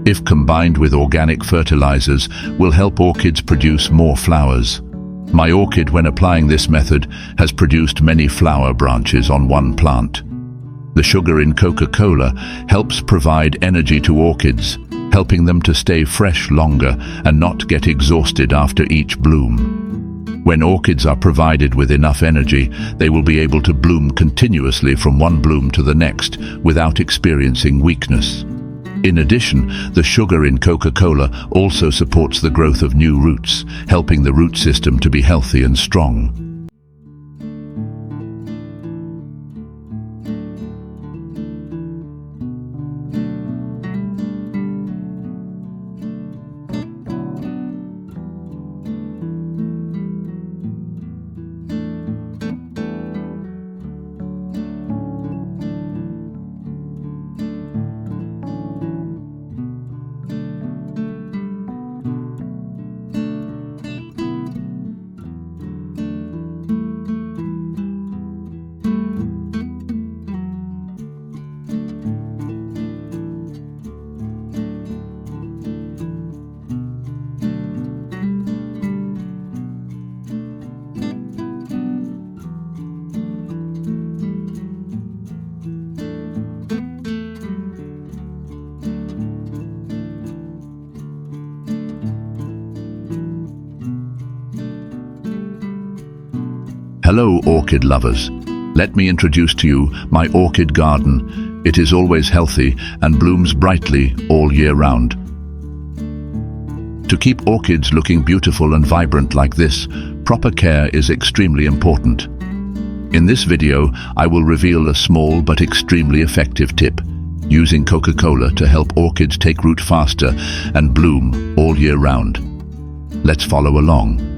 if combined with organic fertilizers, will help orchids produce more flowers. My orchid, when applying this method, has produced many flower branches on one plant. The sugar in Coca-Cola helps provide energy to orchids, helping them to stay fresh longer and not get exhausted after each bloom. When orchids are provided with enough energy, they will be able to bloom continuously from one bloom to the next without experiencing weakness. In addition, the sugar in Coca-Cola also supports the growth of new roots, helping the root system to be healthy and strong. Hello, orchid lovers. Let me introduce to you my orchid garden. It is always healthy and blooms brightly all year round. To keep orchids looking beautiful and vibrant like this, proper care is extremely important. In this video, I will reveal a small but extremely effective tip, using Coca-Cola to help orchids take root faster and bloom all year round. Let's follow along.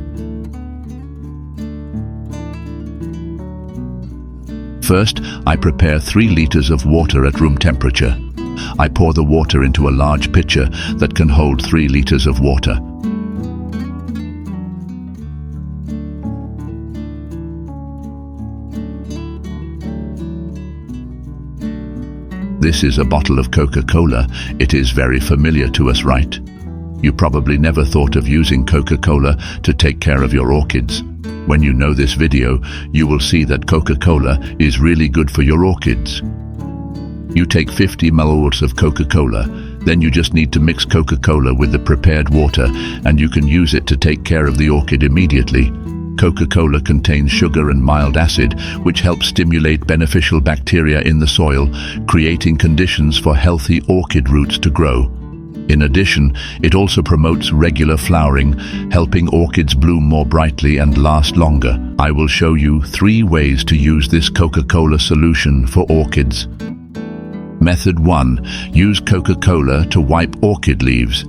First, I prepare 3 liters of water at room temperature. I pour the water into a large pitcher that can hold 3 liters of water. This is a bottle of Coca-Cola. It is very familiar to us, right? You probably never thought of using Coca-Cola to take care of your orchids. When you know this video, you will see that Coca-Cola is really good for your orchids. You take 50 ml of Coca-Cola, then you just need to mix Coca-Cola with the prepared water and you can use it to take care of the orchid immediately. Coca-Cola contains sugar and mild acid, which helps stimulate beneficial bacteria in the soil, creating conditions for healthy orchid roots to grow. In addition, it also promotes regular flowering, helping orchids bloom more brightly and last longer. I will show you 3 ways to use this Coca-Cola solution for orchids. Method 1. Use Coca-Cola to wipe orchid leaves.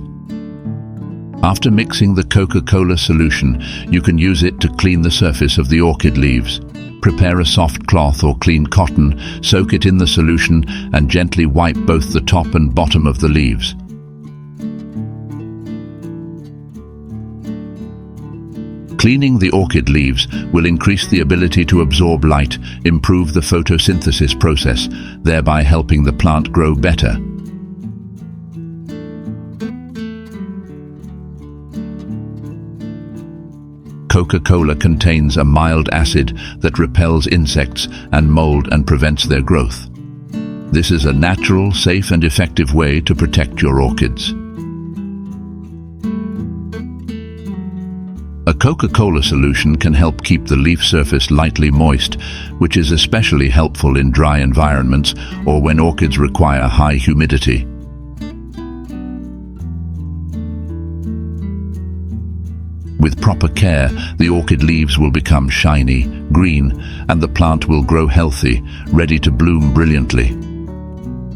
After mixing the Coca-Cola solution, you can use it to clean the surface of the orchid leaves. Prepare a soft cloth or clean cotton, soak it in the solution, and gently wipe both the top and bottom of the leaves. Cleaning the orchid leaves will increase the ability to absorb light, improve the photosynthesis process, thereby helping the plant grow better. Coca-Cola contains a mild acid that repels insects and mold and prevents their growth. This is a natural, safe and effective way to protect your orchids. A Coca-Cola solution can help keep the leaf surface lightly moist, which is especially helpful in dry environments or when orchids require high humidity. With proper care, the orchid leaves will become shiny, green, and the plant will grow healthy, ready to bloom brilliantly.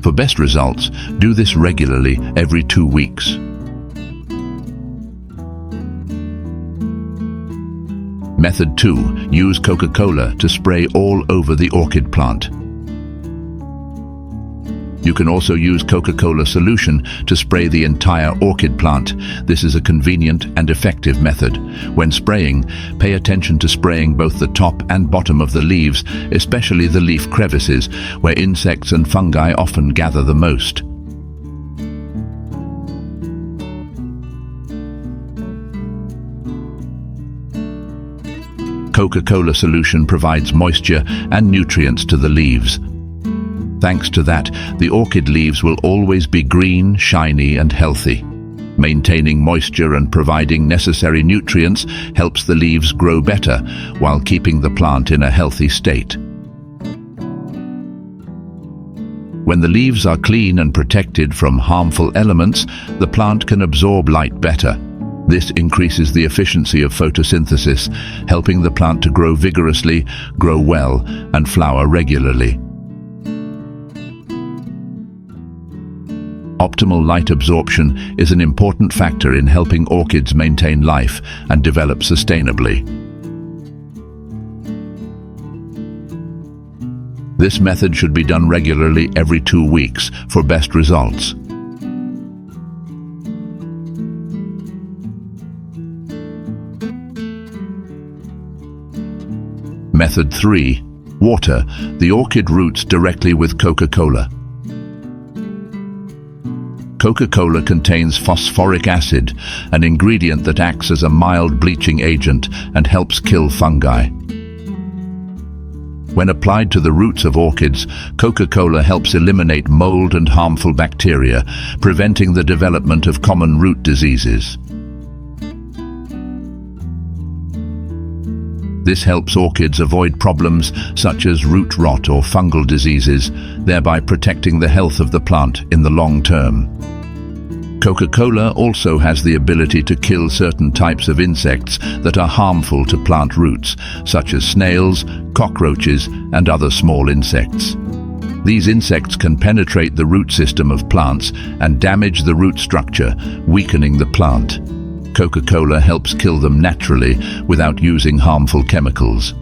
For best results, do this regularly every 2 weeks. Method 2. Use Coca-Cola to spray all over the orchid plant. You can also use Coca-Cola solution to spray the entire orchid plant. This is a convenient and effective method. When spraying, pay attention to spraying both the top and bottom of the leaves, especially the leaf crevices, where insects and fungi often gather the most. Coca-Cola solution provides moisture and nutrients to the leaves. Thanks to that, the orchid leaves will always be green, shiny and healthy. Maintaining moisture and providing necessary nutrients helps the leaves grow better while keeping the plant in a healthy state. When the leaves are clean and protected from harmful elements, the plant can absorb light better. This increases the efficiency of photosynthesis, helping the plant to grow vigorously, grow well, and flower regularly. Optimal light absorption is an important factor in helping orchids maintain life and develop sustainably. This method should be done regularly every 2 weeks for best results. Method 3. Water the orchid roots directly with Coca-Cola. Coca-Cola contains phosphoric acid, an ingredient that acts as a mild bleaching agent and helps kill fungi. When applied to the roots of orchids, Coca-Cola helps eliminate mold and harmful bacteria, preventing the development of common root diseases. This helps orchids avoid problems such as root rot or fungal diseases, thereby protecting the health of the plant in the long term. Coca-Cola also has the ability to kill certain types of insects that are harmful to plant roots, such as snails, cockroaches, and other small insects. These insects can penetrate the root system of plants and damage the root structure, weakening the plant. Coca-Cola helps kill them naturally without using harmful chemicals.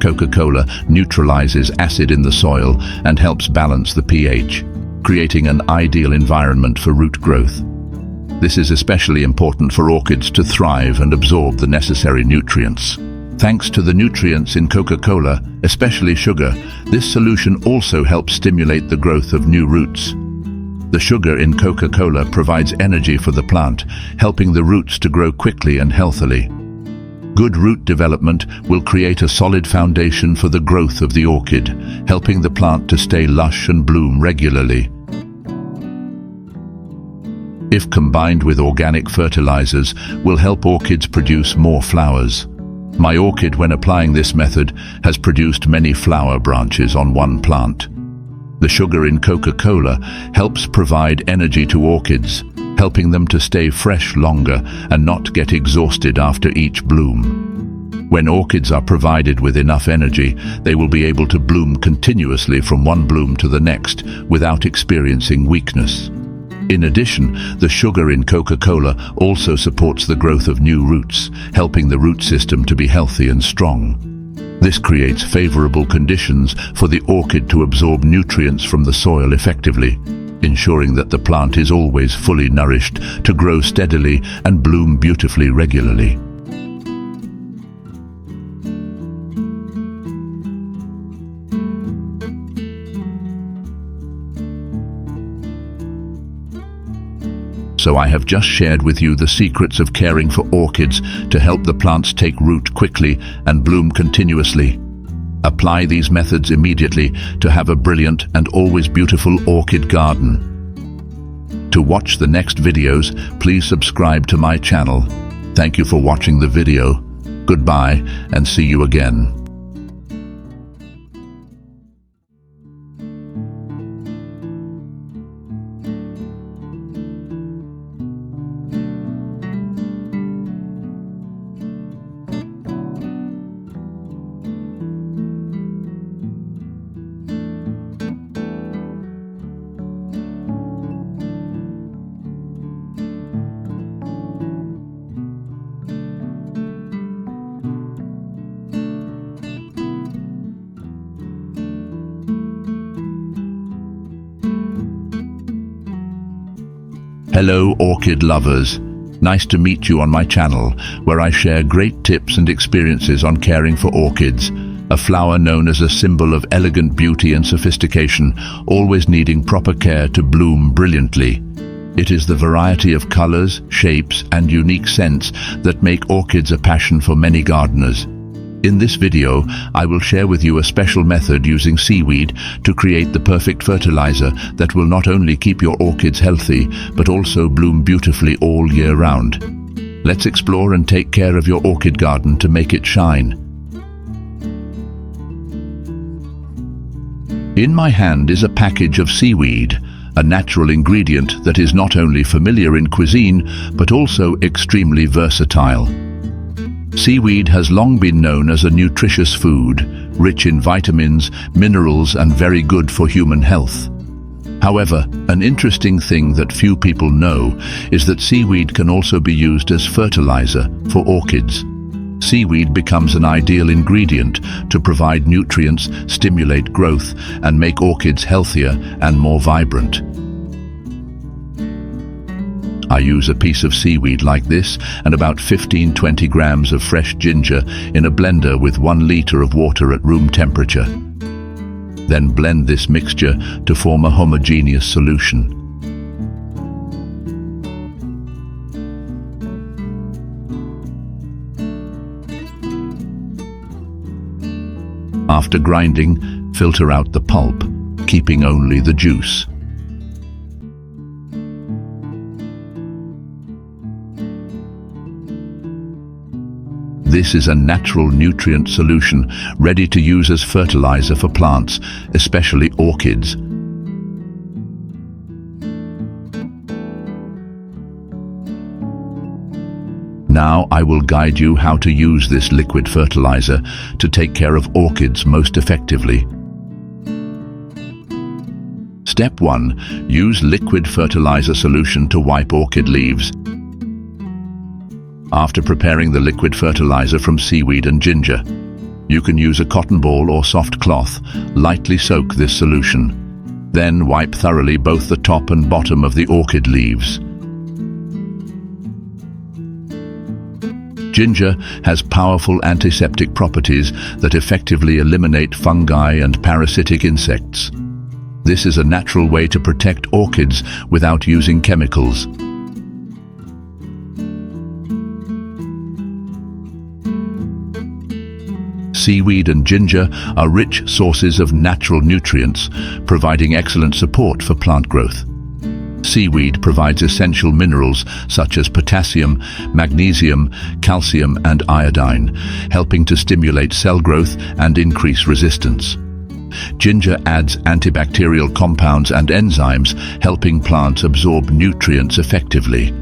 Coca-Cola neutralizes acid in the soil and helps balance the pH, creating an ideal environment for root growth. This is especially important for orchids to thrive and absorb the necessary nutrients. Thanks to the nutrients in Coca-Cola, especially sugar, this solution also helps stimulate the growth of new roots. The sugar in Coca-Cola provides energy for the plant, helping the roots to grow quickly and healthily. Good root development will create a solid foundation for the growth of the orchid, helping the plant to stay lush and bloom regularly. If combined with organic fertilizers, will help orchids produce more flowers. My orchid, when applying this method, has produced many flower branches on one plant. The sugar in Coca-Cola helps provide energy to orchids, helping them to stay fresh longer and not get exhausted after each bloom. When orchids are provided with enough energy, they will be able to bloom continuously from one bloom to the next without experiencing weakness. In addition, the sugar in Coca-Cola also supports the growth of new roots, helping the root system to be healthy and strong. This creates favorable conditions for the orchid to absorb nutrients from the soil effectively, ensuring that the plant is always fully nourished to grow steadily and bloom beautifully regularly. So I have just shared with you the secrets of caring for orchids to help the plants take root quickly and bloom continuously. Apply these methods immediately to have a brilliant and always beautiful orchid garden. To watch the next videos, please subscribe to my channel. Thank you for watching the video. Goodbye and see you again. Hello orchid lovers, nice to meet you on my channel where I share great tips and experiences on caring for orchids, a flower known as a symbol of elegant beauty and sophistication, always needing proper care to bloom brilliantly. It is the variety of colors, shapes and unique scents that make orchids a passion for many gardeners. In this video, I will share with you a special method using seaweed to create the perfect fertilizer that will not only keep your orchids healthy, but also bloom beautifully all year round. Let's explore and take care of your orchid garden to make it shine. In my hand is a package of seaweed, a natural ingredient that is not only familiar in cuisine, but also extremely versatile. Seaweed has long been known as a nutritious food, rich in vitamins, minerals, and very good for human health. However, an interesting thing that few people know is that seaweed can also be used as fertilizer for orchids. Seaweed becomes an ideal ingredient to provide nutrients, stimulate growth, and make orchids healthier and more vibrant. I use a piece of seaweed like this and about 15-20 grams of fresh ginger in a blender with 1 liter of water at room temperature. Then blend this mixture to form a homogeneous solution. After grinding, filter out the pulp, keeping only the juice. This is a natural nutrient solution ready to use as fertilizer for plants, especially orchids. Now I will guide you how to use this liquid fertilizer to take care of orchids most effectively. Step 1. Use liquid fertilizer solution to wipe orchid leaves. After preparing the liquid fertilizer from seaweed and ginger, you can use a cotton ball or soft cloth, lightly soak this solution. Then wipe thoroughly both the top and bottom of the orchid leaves. Ginger has powerful antiseptic properties that effectively eliminate fungi and parasitic insects. This is a natural way to protect orchids without using chemicals. Seaweed and ginger are rich sources of natural nutrients, providing excellent support for plant growth. Seaweed provides essential minerals such as potassium, magnesium, calcium, and iodine, helping to stimulate cell growth and increase resistance. Ginger adds antibacterial compounds and enzymes, helping plants absorb nutrients effectively.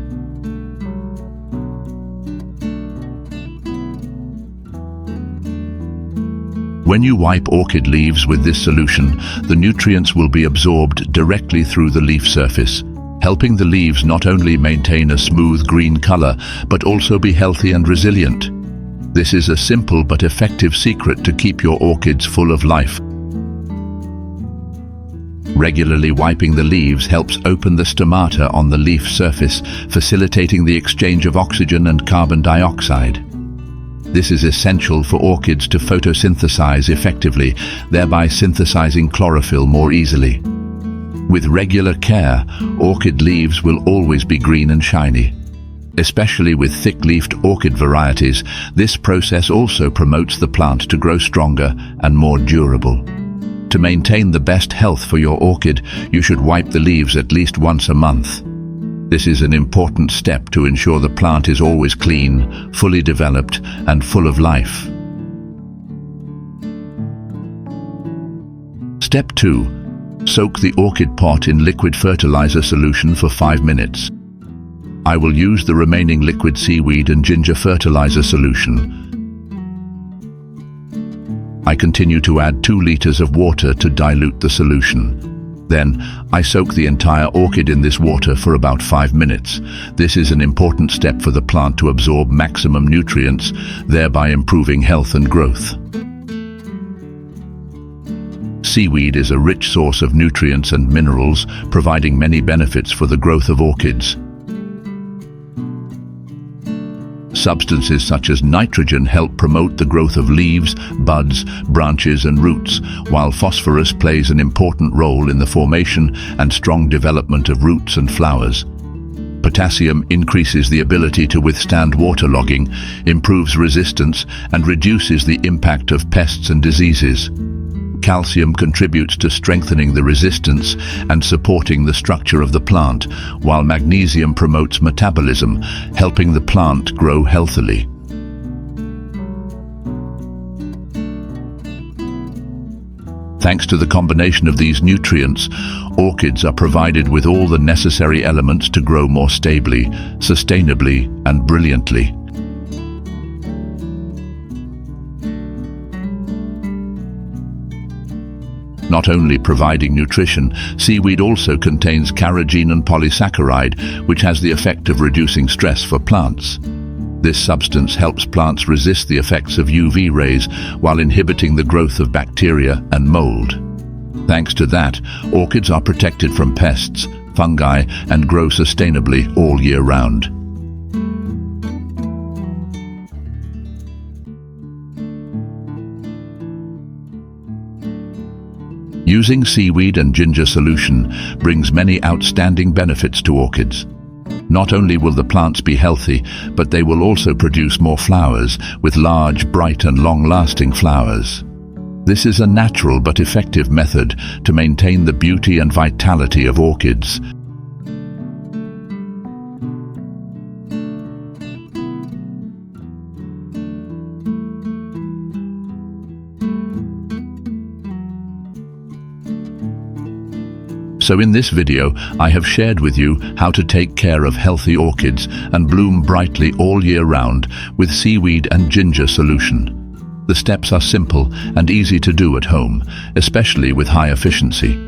When you wipe orchid leaves with this solution, the nutrients will be absorbed directly through the leaf surface, helping the leaves not only maintain a smooth green color, but also be healthy and resilient. This is a simple but effective secret to keep your orchids full of life. Regularly wiping the leaves helps open the stomata on the leaf surface, facilitating the exchange of oxygen and carbon dioxide. This is essential for orchids to photosynthesize effectively, thereby synthesizing chlorophyll more easily. With regular care, orchid leaves will always be green and shiny. Especially with thick-leafed orchid varieties, this process also promotes the plant to grow stronger and more durable. To maintain the best health for your orchid, you should wipe the leaves at least once a month. This is an important step to ensure the plant is always clean, fully developed, and full of life. Step 2. Soak the orchid pot in liquid fertilizer solution for 5 minutes. I will use the remaining liquid seaweed and ginger fertilizer solution. I continue to add 2 liters of water to dilute the solution. Then, I soak the entire orchid in this water for about 5 minutes. This is an important step for the plant to absorb maximum nutrients, thereby improving health and growth. Seaweed is a rich source of nutrients and minerals, providing many benefits for the growth of orchids. Substances such as nitrogen help promote the growth of leaves, buds, branches and roots, while phosphorus plays an important role in the formation and strong development of roots and flowers. Potassium increases the ability to withstand waterlogging, improves resistance, and reduces the impact of pests and diseases. Calcium contributes to strengthening the resistance and supporting the structure of the plant, while magnesium promotes metabolism, helping the plant grow healthily. Thanks to the combination of these nutrients, orchids are provided with all the necessary elements to grow more stably, sustainably, and brilliantly. Not only providing nutrition, seaweed also contains carrageenan and polysaccharide, which has the effect of reducing stress for plants. This substance helps plants resist the effects of UV rays while inhibiting the growth of bacteria and mold. Thanks to that, orchids are protected from pests, fungi, and grow sustainably all year round. Using seaweed and ginger solution brings many outstanding benefits to orchids. Not only will the plants be healthy, but they will also produce more flowers, with large, bright and long-lasting flowers. This is a natural but effective method to maintain the beauty and vitality of orchids. So in this video, I have shared with you how to take care of healthy orchids and bloom brightly all year round with seaweed and ginger solution. The steps are simple and easy to do at home, especially with high efficiency.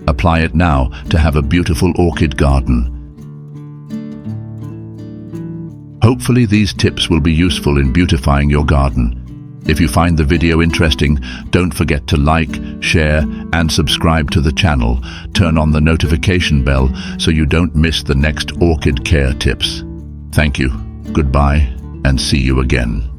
Apply it now to have a beautiful orchid garden. Hopefully these tips will be useful in beautifying your garden. If you find the video interesting, don't forget to like, share, and subscribe to the channel. Turn on the notification bell so you don't miss the next orchid care tips. Thank you, goodbye, and see you again.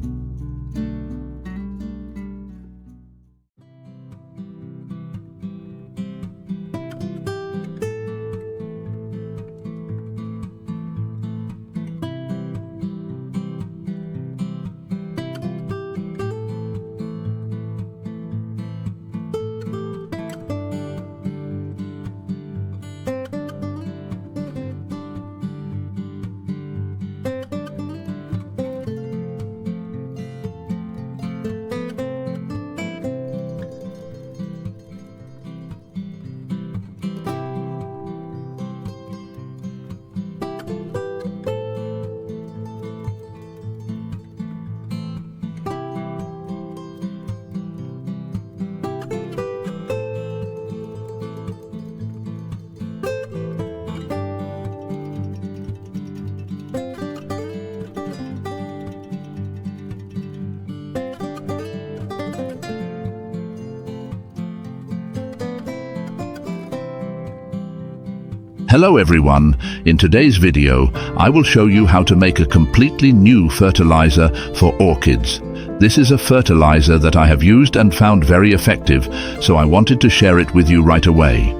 Hello everyone, in today's video I will show you how to make a completely new fertilizer for orchids. This is a fertilizer that I have used and found very effective, so I wanted to share it with you right away.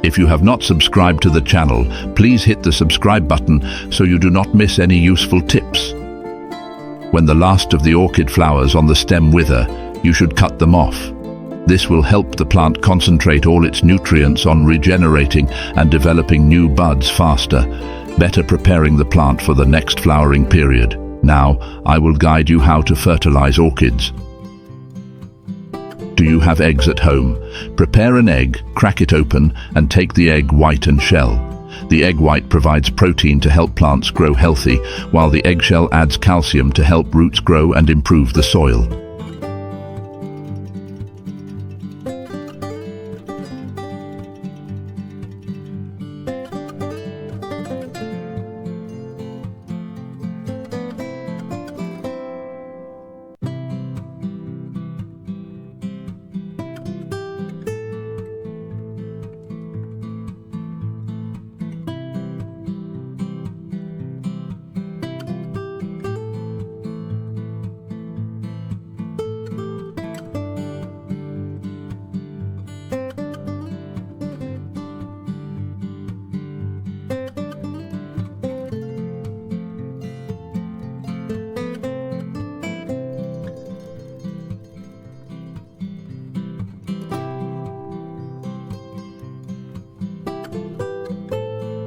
If you have not subscribed to the channel, please hit the subscribe button so you do not miss any useful tips. When the last of the orchid flowers on the stem wither, you should cut them off. This will help the plant concentrate all its nutrients on regenerating and developing new buds faster, better preparing the plant for the next flowering period. Now, I will guide you how to fertilize orchids. Do you have eggs at home? Prepare an egg, crack it open, and take the egg white and shell. The egg white provides protein to help plants grow healthy, while the eggshell adds calcium to help roots grow and improve the soil.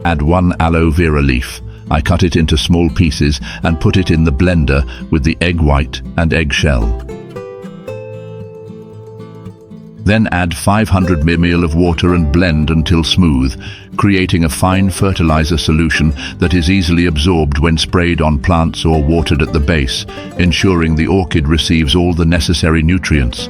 Add 1 aloe vera leaf. I cut it into small pieces and put it in the blender with the egg white and eggshell. Then add 500 ml of water and blend until smooth, creating a fine fertilizer solution that is easily absorbed when sprayed on plants or watered at the base, ensuring the orchid receives all the necessary nutrients.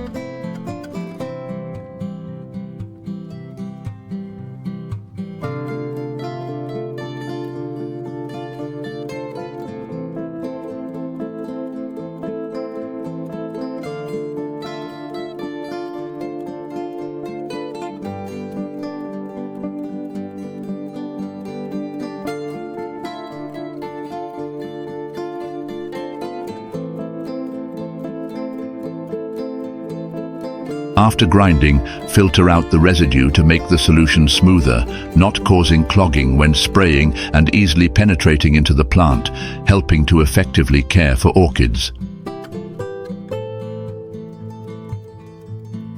After grinding, filter out the residue to make the solution smoother, not causing clogging when spraying and easily penetrating into the plant, helping to effectively care for orchids.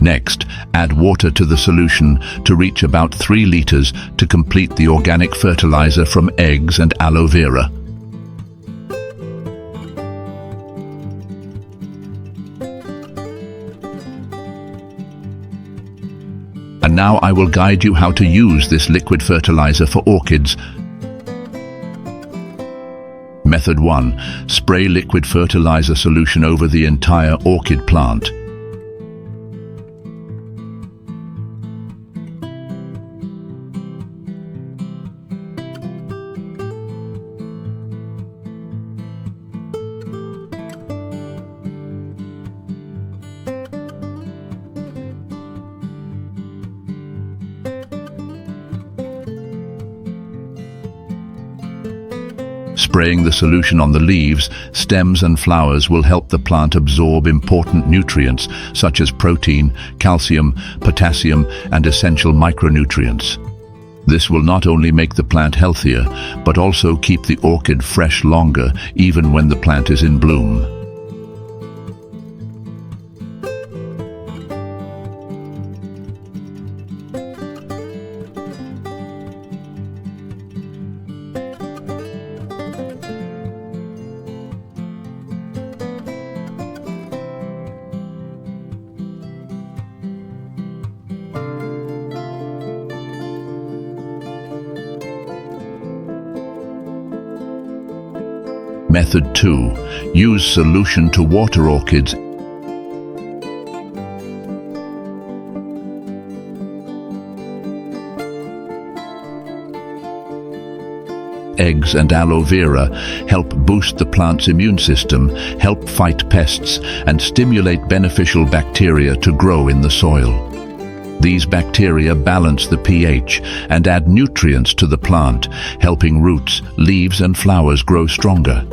Next, add water to the solution to reach about 3 liters to complete the organic fertilizer from eggs and aloe vera. And now I will guide you how to use this liquid fertilizer for orchids. Method 1. Spray liquid fertilizer solution over the entire orchid plant. Spraying the solution on the leaves, stems and flowers will help the plant absorb important nutrients such as protein, calcium, potassium, and essential micronutrients. This will not only make the plant healthier, but also keep the orchid fresh longer, even when the plant is in bloom. Method 2. Use solution to water orchids. Eggs and aloe vera help boost the plant's immune system, help fight pests, and stimulate beneficial bacteria to grow in the soil. These bacteria balance the pH and add nutrients to the plant, helping roots, leaves, and flowers grow stronger.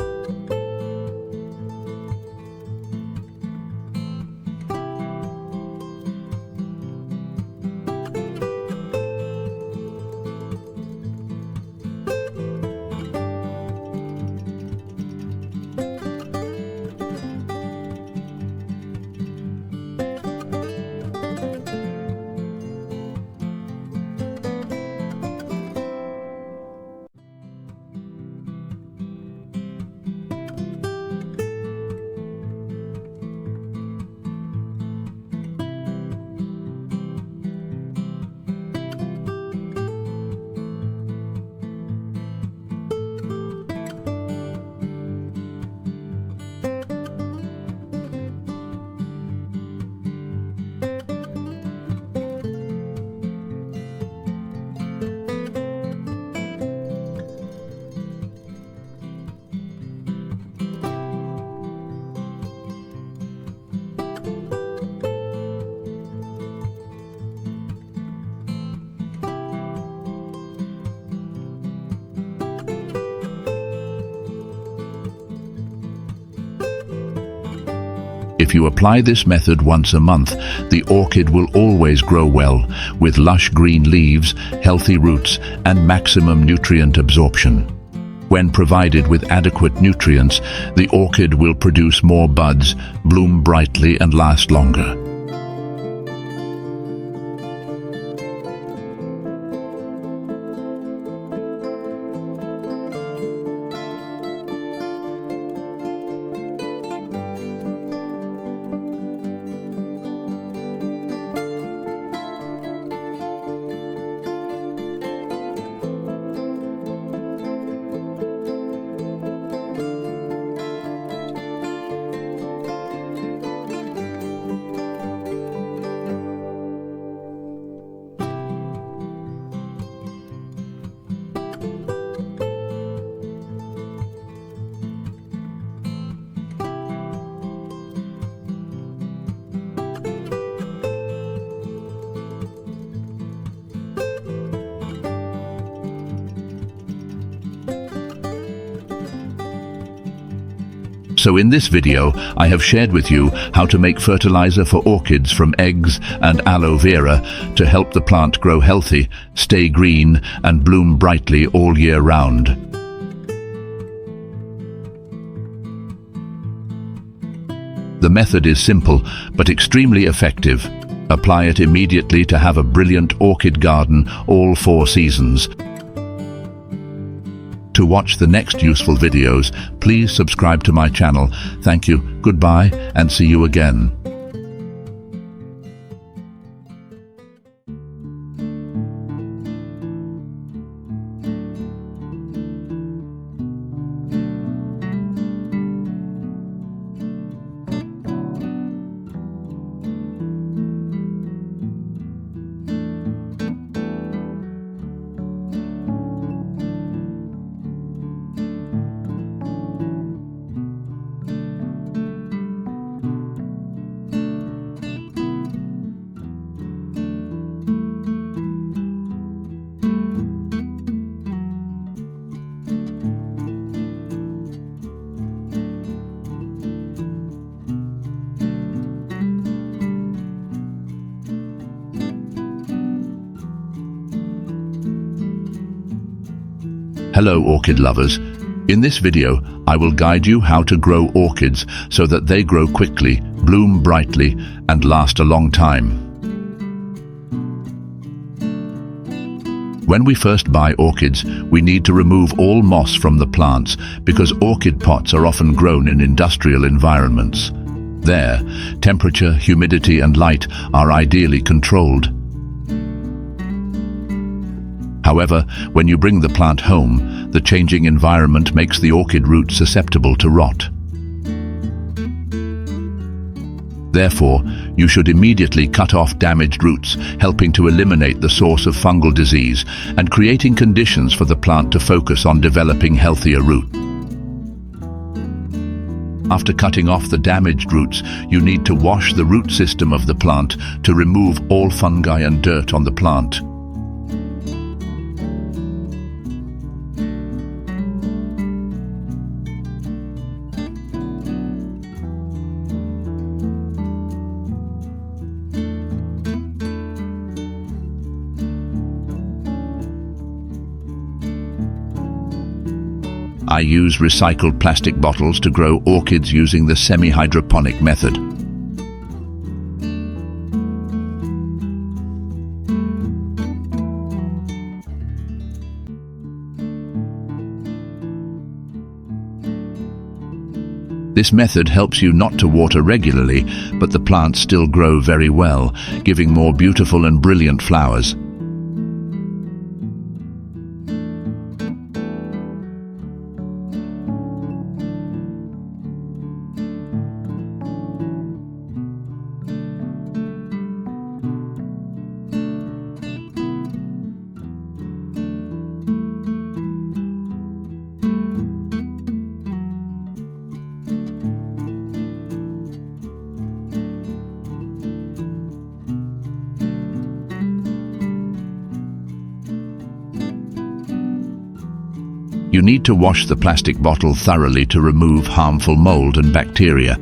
If you apply this method once a month, the orchid will always grow well, with lush green leaves, healthy roots, and maximum nutrient absorption. When provided with adequate nutrients, the orchid will produce more buds, bloom brightly, and last longer. So in this video, I have shared with you how to make fertilizer for orchids from eggs and aloe vera to help the plant grow healthy, stay green, and bloom brightly all year round. The method is simple, but extremely effective. Apply it immediately to have a brilliant orchid garden all 4 seasons. To watch the next useful videos, please subscribe to my channel. Thank you, goodbye, and see you again. Hello orchid lovers. In this video, I will guide you how to grow orchids so that they grow quickly, bloom brightly, and last a long time. When we first buy orchids, we need to remove all moss from the plants because orchid pots are often grown in industrial environments. There, temperature, humidity, and light are ideally controlled. However, when you bring the plant home, the changing environment makes the orchid root susceptible to rot. Therefore, you should immediately cut off damaged roots, helping to eliminate the source of fungal disease and creating conditions for the plant to focus on developing healthier root. After cutting off the damaged roots, you need to wash the root system of the plant to remove all fungi and dirt on the plant. I use recycled plastic bottles to grow orchids using the semi-hydroponic method. This method helps you not to water regularly, but the plants still grow very well, giving more beautiful and brilliant flowers. You need to wash the plastic bottle thoroughly to remove harmful mold and bacteria.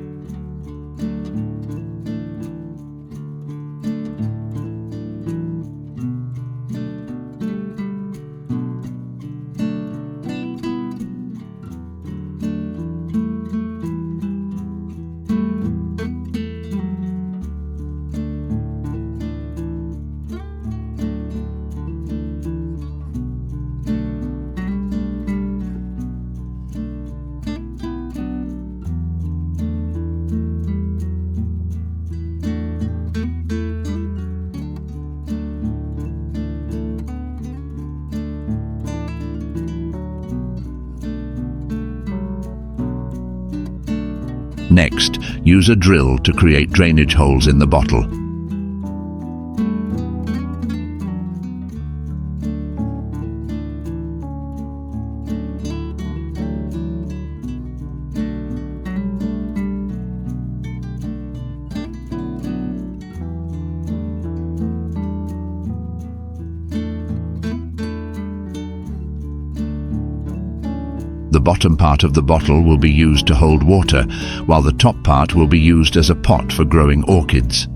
Next, use a drill to create drainage holes in the bottle. The bottom part of the bottle will be used to hold water, while the top part will be used as a pot for growing orchids.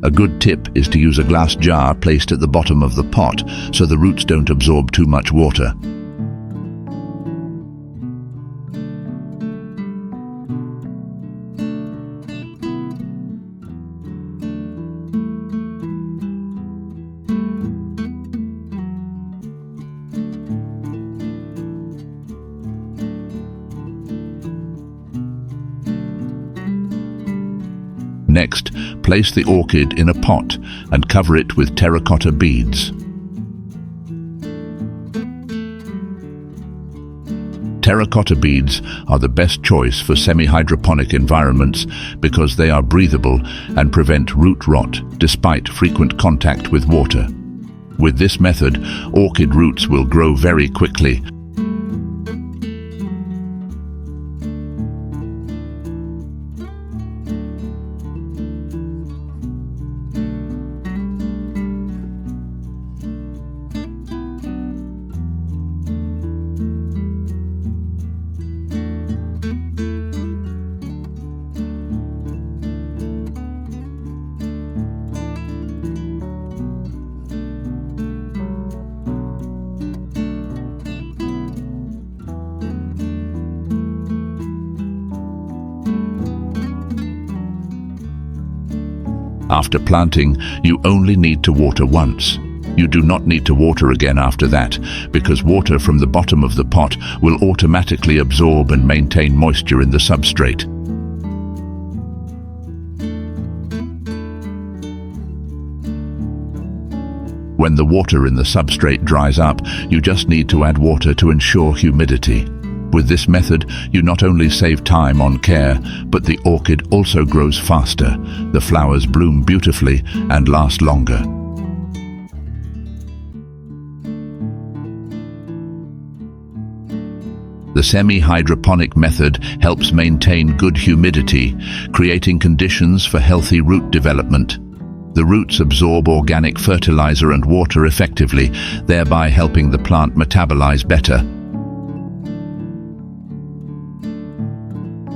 A good tip is to use a glass jar placed at the bottom of the pot so the roots don't absorb too much water. Next, place the orchid in a pot and cover it with terracotta beads. Terracotta beads are the best choice for semi-hydroponic environments because they are breathable and prevent root rot despite frequent contact with water. With this method, orchid roots will grow very quickly. After planting, you only need to water once. You do not need to water again after that, because water from the bottom of the pot will automatically absorb and maintain moisture in the substrate. When the water in the substrate dries up, you just need to add water to ensure humidity. With this method, you not only save time on care, but the orchid also grows faster. The flowers bloom beautifully and last longer. The semi-hydroponic method helps maintain good humidity, creating conditions for healthy root development. The roots absorb organic fertilizer and water effectively, thereby helping the plant metabolize better.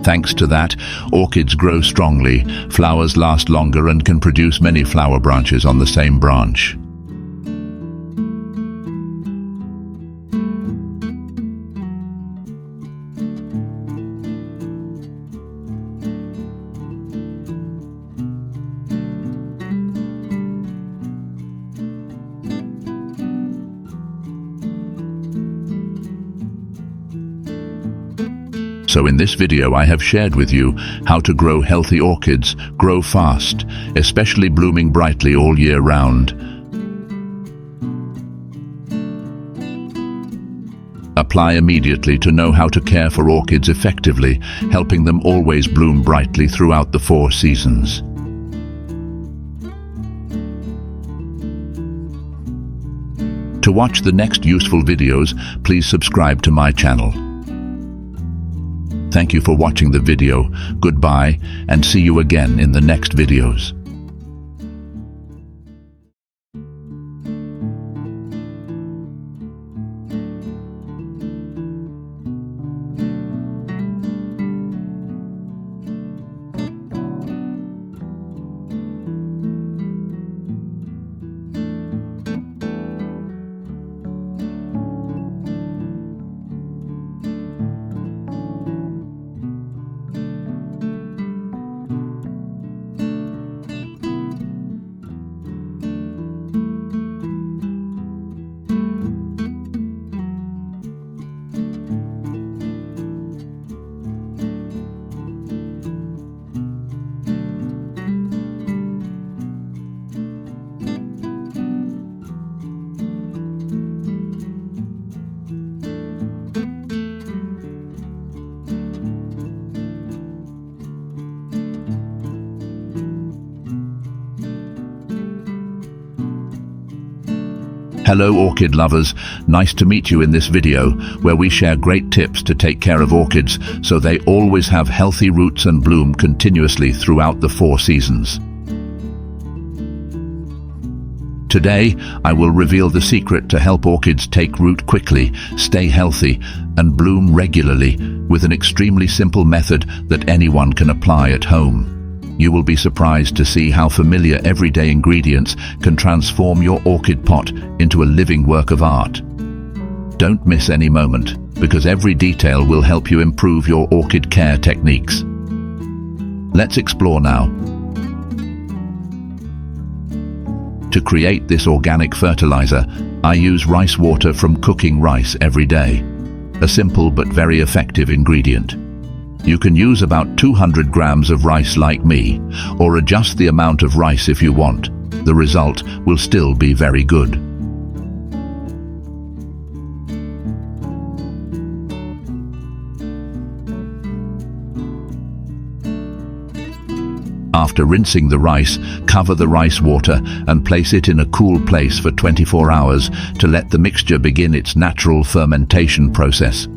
Thanks to that, orchids grow strongly, flowers last longer and can produce many flower branches on the same branch. So in this video I have shared with you how to grow healthy orchids, grow fast, especially blooming brightly all year round. Apply immediately to know how to care for orchids effectively, helping them always bloom brightly throughout the 4 seasons. To watch the next useful videos, please subscribe to my channel. Thank you for watching the video. Goodbye, and see you again in the next videos. Hello orchid lovers, nice to meet you in this video where we share great tips to take care of orchids so they always have healthy roots and bloom continuously throughout the 4 seasons. Today, I will reveal the secret to help orchids take root quickly, stay healthy, and bloom regularly with an extremely simple method that anyone can apply at home. You will be surprised to see how familiar everyday ingredients can transform your orchid pot into a living work of art. Don't miss any moment, because every detail will help you improve your orchid care techniques. Let's explore now. To create this organic fertilizer, I use rice water from cooking rice every day. A simple but very effective ingredient. You can use about 200 grams of rice like me, or adjust the amount of rice if you want. The result will still be very good. After rinsing the rice, cover the rice water and place it in a cool place for 24 hours to let the mixture begin its natural fermentation process.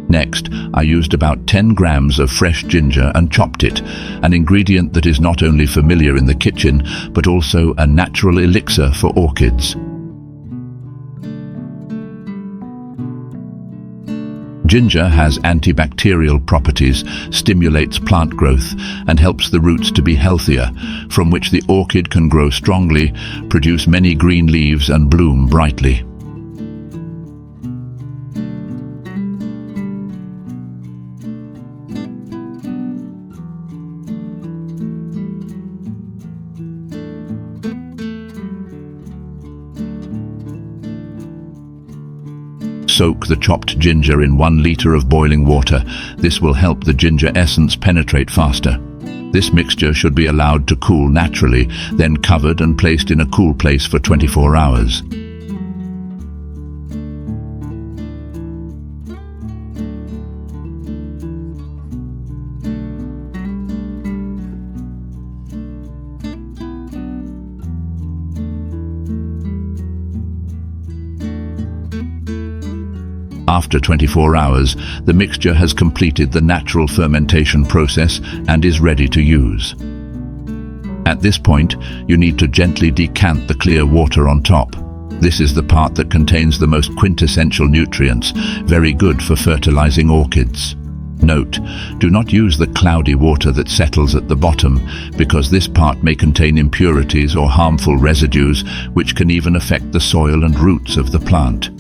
Next, I used about 10 grams of fresh ginger and chopped it, an ingredient that is not only familiar in the kitchen, but also a natural elixir for orchids. Ginger has antibacterial properties, stimulates plant growth, and helps the roots to be healthier, from which the orchid can grow strongly, produce many green leaves, and bloom brightly. Soak the chopped ginger in 1 liter of boiling water. This will help the ginger essence penetrate faster. This mixture should be allowed to cool naturally, then covered and placed in a cool place for 24 hours. After 24 hours, the mixture has completed the natural fermentation process and is ready to use. At this point, you need to gently decant the clear water on top. This is the part that contains the most quintessential nutrients, very good for fertilizing orchids. Note, do not use the cloudy water that settles at the bottom, because this part may contain impurities or harmful residues, which can even affect the soil and roots of the plant.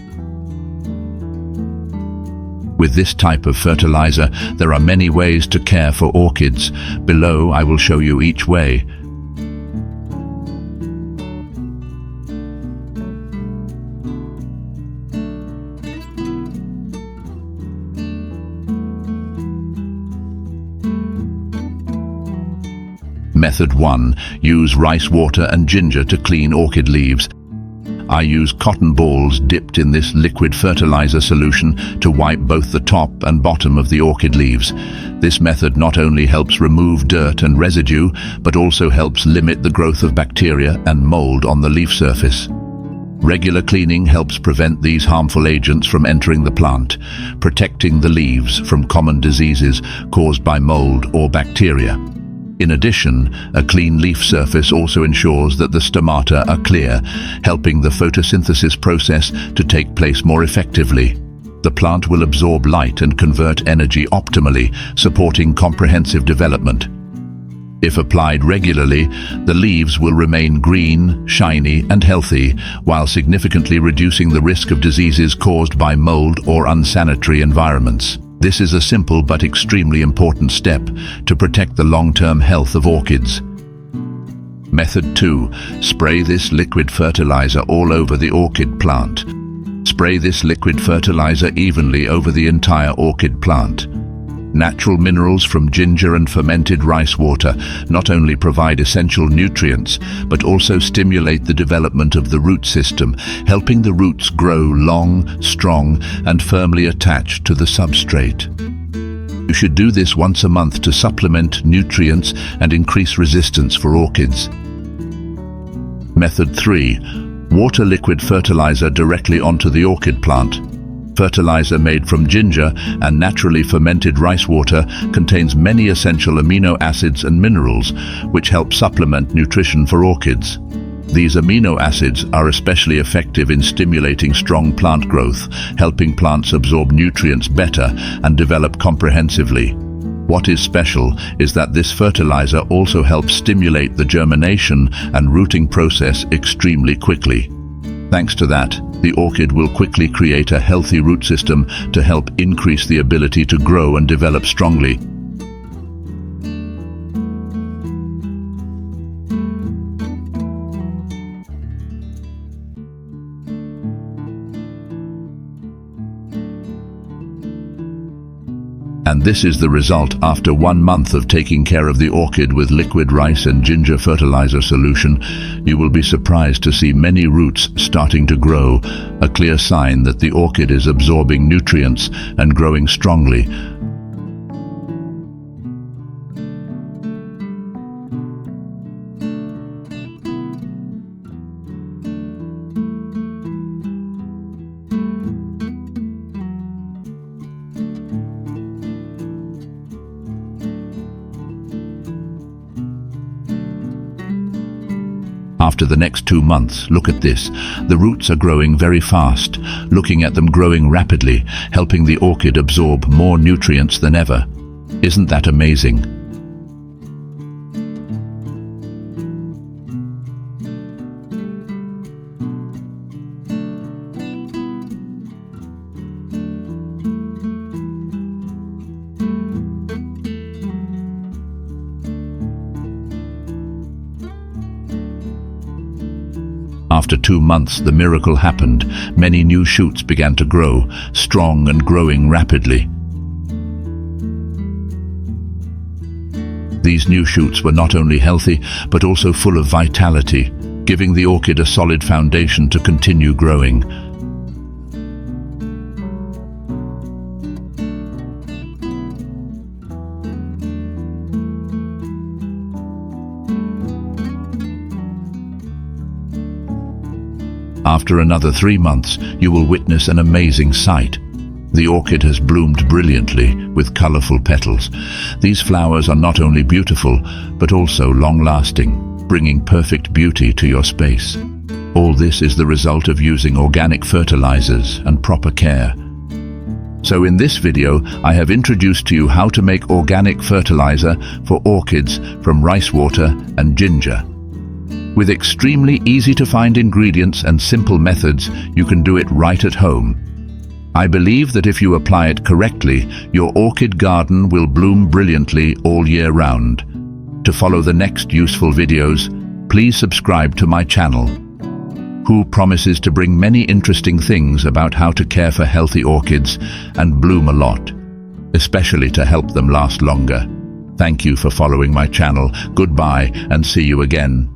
With this type of fertilizer, there are many ways to care for orchids. Below, I will show you each way. Method 1. Use rice water and ginger to clean orchid leaves. I use cotton balls dipped in this liquid fertilizer solution to wipe both the top and bottom of the orchid leaves. This method not only helps remove dirt and residue, but also helps limit the growth of bacteria and mold on the leaf surface. Regular cleaning helps prevent these harmful agents from entering the plant, protecting the leaves from common diseases caused by mold or bacteria. In addition, a clean leaf surface also ensures that the stomata are clear, helping the photosynthesis process to take place more effectively. The plant will absorb light and convert energy optimally, supporting comprehensive development. If applied regularly, the leaves will remain green, shiny, and healthy, while significantly reducing the risk of diseases caused by mold or unsanitary environments. This is a simple but extremely important step to protect the long-term health of orchids. Method 2. Spray this liquid fertilizer all over the orchid plant. Spray this liquid fertilizer evenly over the entire orchid plant. Natural minerals from ginger and fermented rice water not only provide essential nutrients, but also stimulate the development of the root system, helping the roots grow long, strong, and firmly attached to the substrate. You should do this once a month to supplement nutrients and increase resistance for orchids. Method 3. Water liquid fertilizer directly onto the orchid plant. Fertilizer made from ginger and naturally fermented rice water contains many essential amino acids and minerals, which help supplement nutrition for orchids. These amino acids are especially effective in stimulating strong plant growth, helping plants absorb nutrients better and develop comprehensively. What is special is that this fertilizer also helps stimulate the germination and rooting process extremely quickly. Thanks to that, the orchid will quickly create a healthy root system to help increase the ability to grow and develop strongly. And this is the result after 1 month of taking care of the orchid with liquid rice and ginger fertilizer solution. You will be surprised to see many roots starting to grow, a clear sign that the orchid is absorbing nutrients and growing strongly. After the next 2 months, look at this. The roots are growing very fast, looking at them growing rapidly, helping the orchid absorb more nutrients than ever. Isn't that amazing? After 2 months, the miracle happened. Many new shoots began to grow, strong and growing rapidly. These new shoots were not only healthy, but also full of vitality, giving the orchid a solid foundation to continue growing. After another 3 months, you will witness an amazing sight. The orchid has bloomed brilliantly with colorful petals. These flowers are not only beautiful, but also long-lasting, bringing perfect beauty to your space. All this is the result of using organic fertilizers and proper care. So in this video, I have introduced to you how to make organic fertilizer for orchids from rice water and ginger. With extremely easy-to-find ingredients and simple methods, you can do it right at home. I believe that if you apply it correctly, your orchid garden will bloom brilliantly all year round. To follow the next useful videos, please subscribe to my channel, who promises to bring many interesting things about how to care for healthy orchids and bloom a lot, especially to help them last longer. Thank you for following my channel. Goodbye and see you again.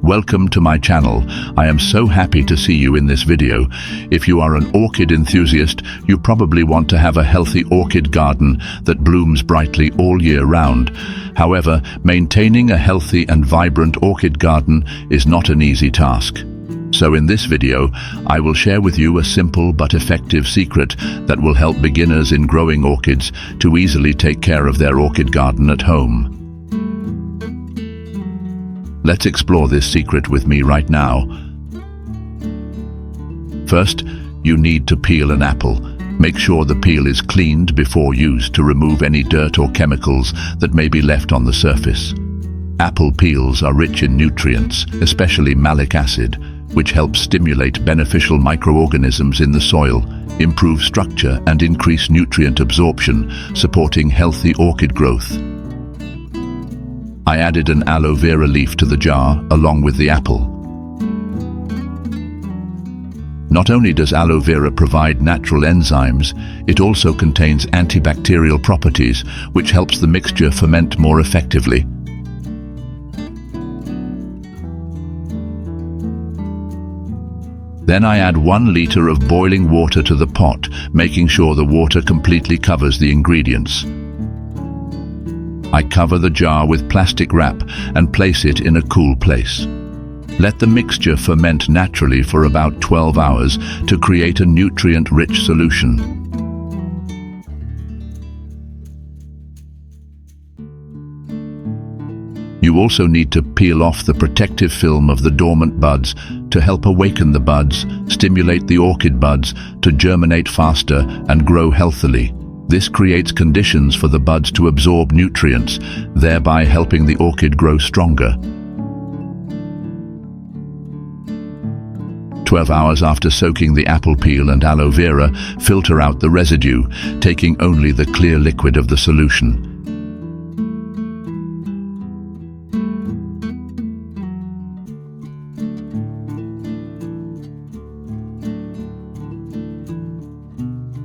Welcome to my channel. I am so happy to see you in this video. If you are an orchid enthusiast, you probably want to have a healthy orchid garden that blooms brightly all year round. However, maintaining a healthy and vibrant orchid garden is not an easy task. So in this video, I will share with you a simple but effective secret that will help beginners in growing orchids to easily take care of their orchid garden at home. Let's explore this secret with me right now. First, you need to peel an apple. Make sure the peel is cleaned before use to remove any dirt or chemicals that may be left on the surface. Apple peels are rich in nutrients, especially malic acid, which helps stimulate beneficial microorganisms in the soil, improve structure and increase nutrient absorption, supporting healthy orchid growth. I added an aloe vera leaf to the jar along with the apple. Not only does aloe vera provide natural enzymes, it also contains antibacterial properties, which helps the mixture ferment more effectively. Then I add 1 liter of boiling water to the pot, making sure the water completely covers the ingredients. I cover the jar with plastic wrap and place it in a cool place. Let the mixture ferment naturally for about 12 hours to create a nutrient-rich solution. You also need to peel off the protective film of the dormant buds to help awaken the buds, stimulate the orchid buds to germinate faster and grow healthily. This creates conditions for the buds to absorb nutrients, thereby helping the orchid grow stronger. 12 hours after soaking the apple peel and aloe vera, filter out the residue, taking only the clear liquid of the solution.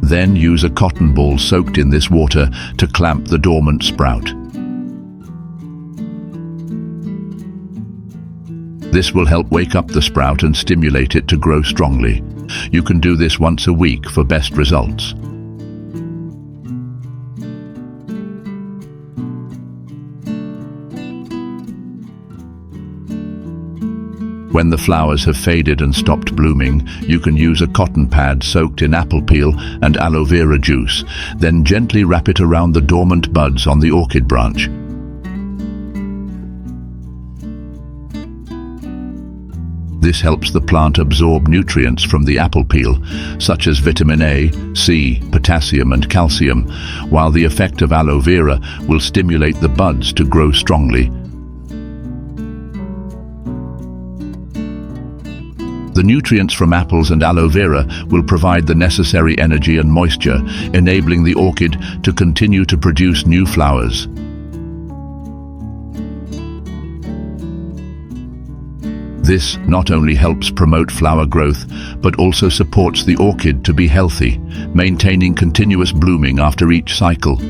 Then use a cotton ball soaked in this water to clamp the dormant sprout. This will help wake up the sprout and stimulate it to grow strongly. You can do this once a week for best results. When the flowers have faded and stopped blooming, you can use a cotton pad soaked in apple peel and aloe vera juice, then gently wrap it around the dormant buds on the orchid branch. This helps the plant absorb nutrients from the apple peel, such as vitamin A, C, potassium and calcium, while the effect of aloe vera will stimulate the buds to grow strongly. The nutrients from apples and aloe vera will provide the necessary energy and moisture, enabling the orchid to continue to produce new flowers. This not only helps promote flower growth, but also supports the orchid to be healthy, maintaining continuous blooming after each cycle.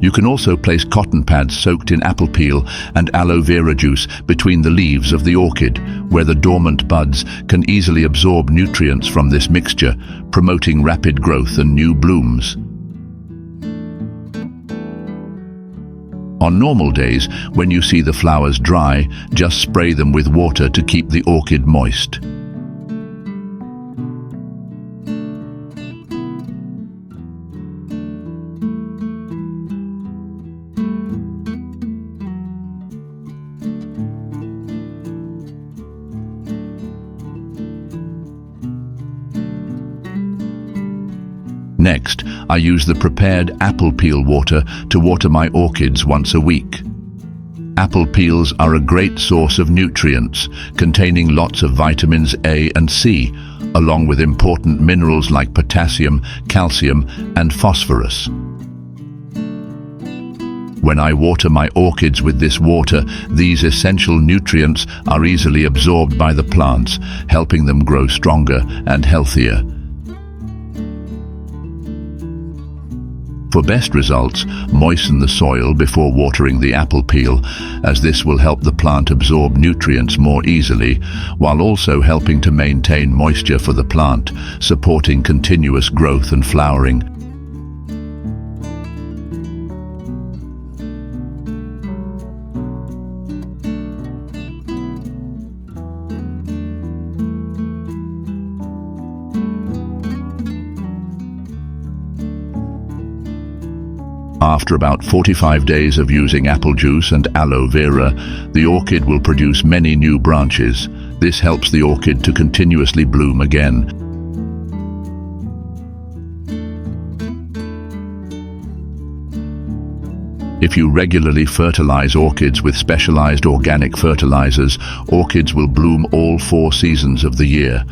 You can also place cotton pads soaked in apple peel and aloe vera juice between the leaves of the orchid, where the dormant buds can easily absorb nutrients from this mixture, promoting rapid growth and new blooms. On normal days, when you see the flowers dry, just spray them with water to keep the orchid moist. Next, I use the prepared apple peel water to water my orchids once a week. Apple peels are a great source of nutrients, containing lots of vitamins A and C, along with important minerals like potassium, calcium, and phosphorus. When I water my orchids with this water, these essential nutrients are easily absorbed by the plants, helping them grow stronger and healthier. For best results, moisten the soil before watering the apple peel, as this will help the plant absorb nutrients more easily, while also helping to maintain moisture for the plant, supporting continuous growth and flowering. After about 45 days of using apple juice and aloe vera, the orchid will produce many new branches. This helps the orchid to continuously bloom again. If you regularly fertilize orchids with specialized organic fertilizers, orchids will bloom all 4 seasons of the year.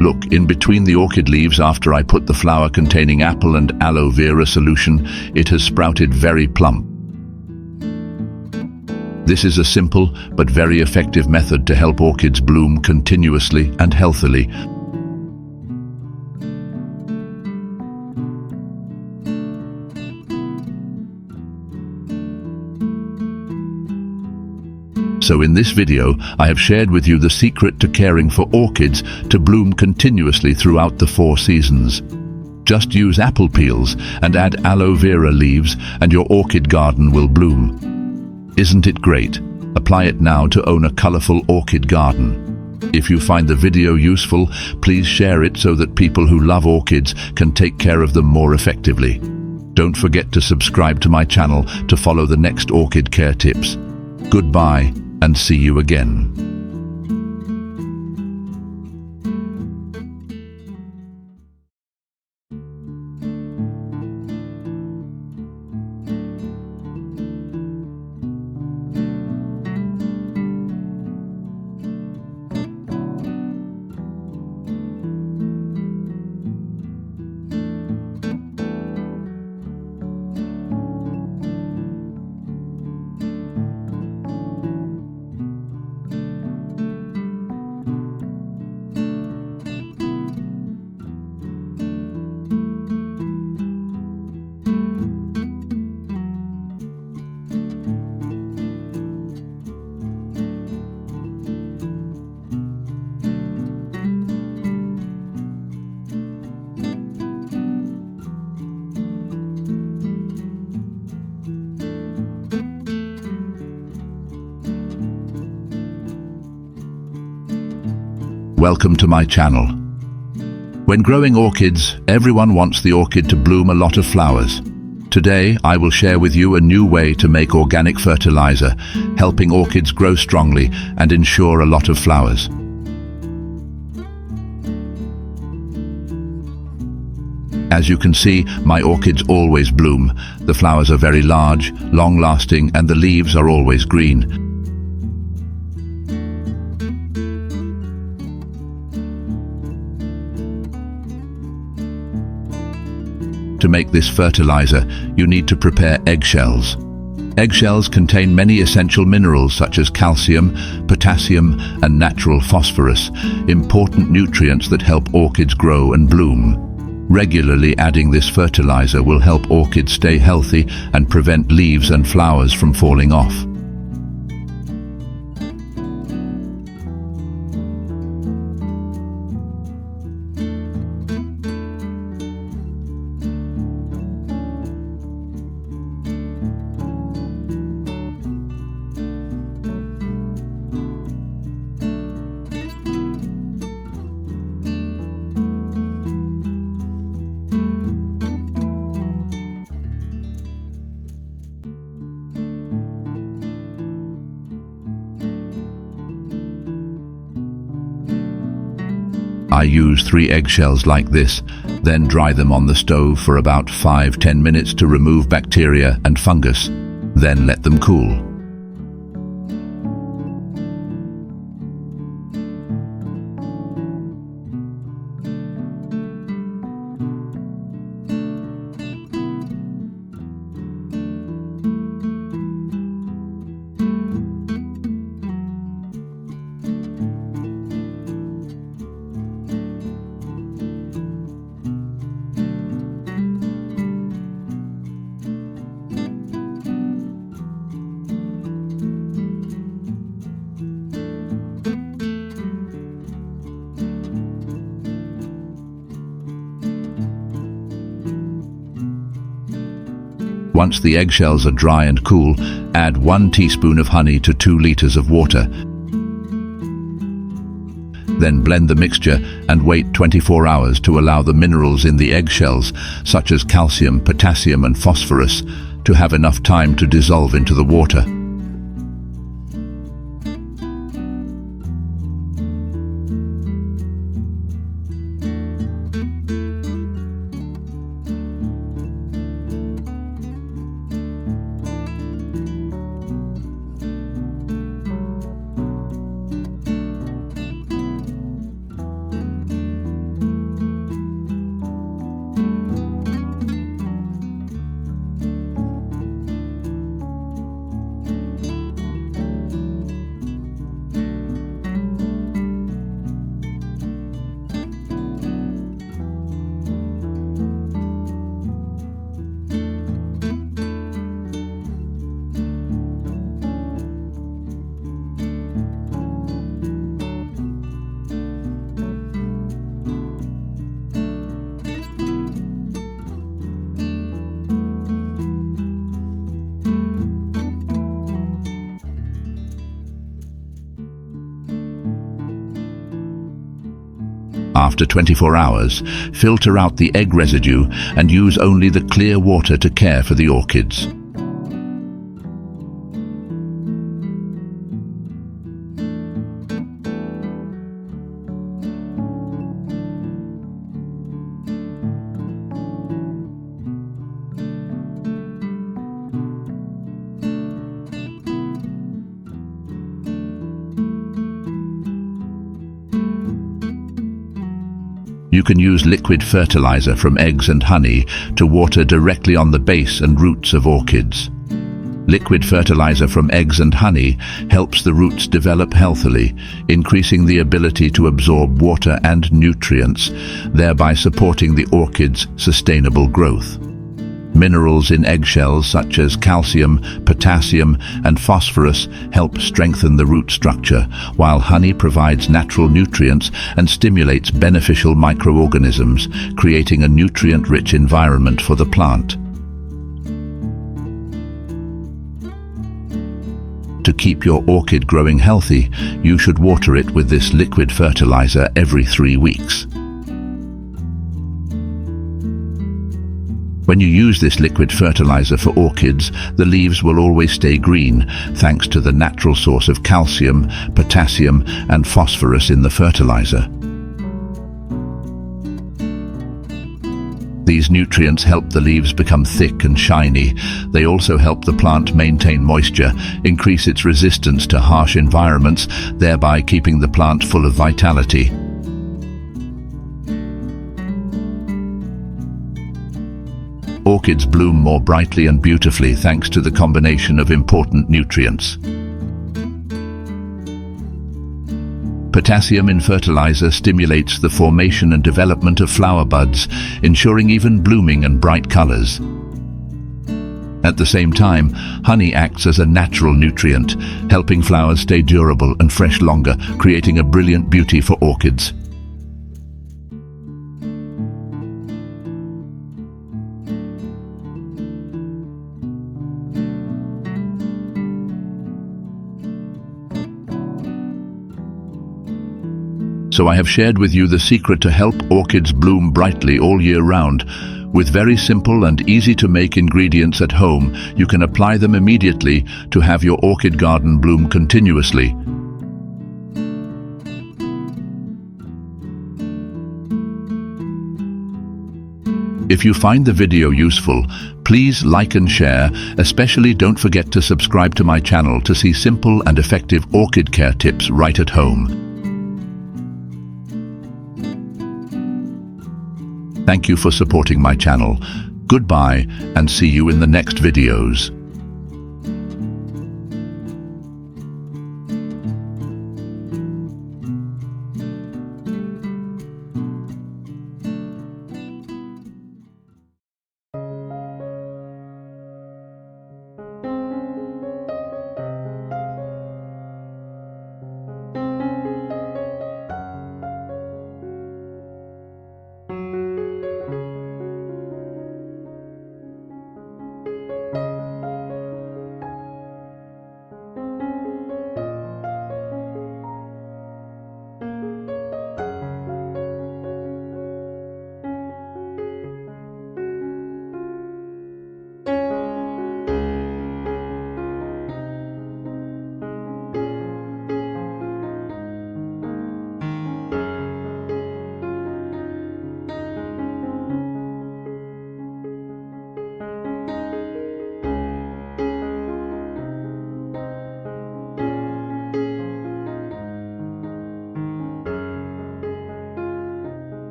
Look, in between the orchid leaves after I put the flower containing apple and aloe vera solution, it has sprouted very plump. This is a simple but very effective method to help orchids bloom continuously and healthily. So in this video, I have shared with you the secret to caring for orchids to bloom continuously throughout the 4 seasons. Just use apple peels and add aloe vera leaves and your orchid garden will bloom. Isn't it great? Apply it now to own a colorful orchid garden. If you find the video useful, please share it so that people who love orchids can take care of them more effectively. Don't forget to subscribe to my channel to follow the next orchid care tips. Goodbye and see you again. Welcome to my channel. When growing orchids, everyone wants the orchid to bloom a lot of flowers. Today, I will share with you a new way to make organic fertilizer, helping orchids grow strongly and ensure a lot of flowers. As you can see, my orchids always bloom. The flowers are very large, long-lasting, and the leaves are always green. To make this fertilizer, you need to prepare eggshells. Eggshells contain many essential minerals such as calcium, potassium, and natural phosphorus, important nutrients that help orchids grow and bloom. Regularly adding this fertilizer will help orchids stay healthy and prevent leaves and flowers from falling off. I use 3 eggshells like this, then dry them on the stove for about 5–10 minutes to remove bacteria and fungus. Then let them cool. Once the eggshells are dry and cool, add 1 teaspoon of honey to 2 liters of water. Then blend the mixture and wait 24 hours to allow the minerals in the eggshells, such as calcium, potassium and phosphorus, to have enough time to dissolve into the water. After 24 hours, filter out the egg residue and use only the clear water to care for the orchids. You can use liquid fertilizer from eggs and honey to water directly on the base and roots of orchids. Liquid fertilizer from eggs and honey helps the roots develop healthily, increasing the ability to absorb water and nutrients, thereby supporting the orchid's sustainable growth. Minerals in eggshells such as calcium, potassium and phosphorus help strengthen the root structure, while honey provides natural nutrients and stimulates beneficial microorganisms, creating a nutrient-rich environment for the plant. To keep your orchid growing healthy, you should water it with this liquid fertilizer every 3 weeks. When you use this liquid fertilizer for orchids, the leaves will always stay green, thanks to the natural source of calcium, potassium and phosphorus in the fertilizer. These nutrients help the leaves become thick and shiny. They also help the plant maintain moisture, increase its resistance to harsh environments, thereby keeping the plant full of vitality. Orchids bloom more brightly and beautifully thanks to the combination of important nutrients. Potassium in fertilizer stimulates the formation and development of flower buds, ensuring even blooming and bright colors. At the same time, honey acts as a natural nutrient, helping flowers stay durable and fresh longer, creating a brilliant beauty for orchids. So I have shared with you the secret to help orchids bloom brightly all year round. With very simple and easy to make ingredients at home, you can apply them immediately to have your orchid garden bloom continuously. If you find the video useful, please like and share. Especially don't forget to subscribe to my channel to see simple and effective orchid care tips right at home. Thank you for supporting my channel. Goodbye and see you in the next videos.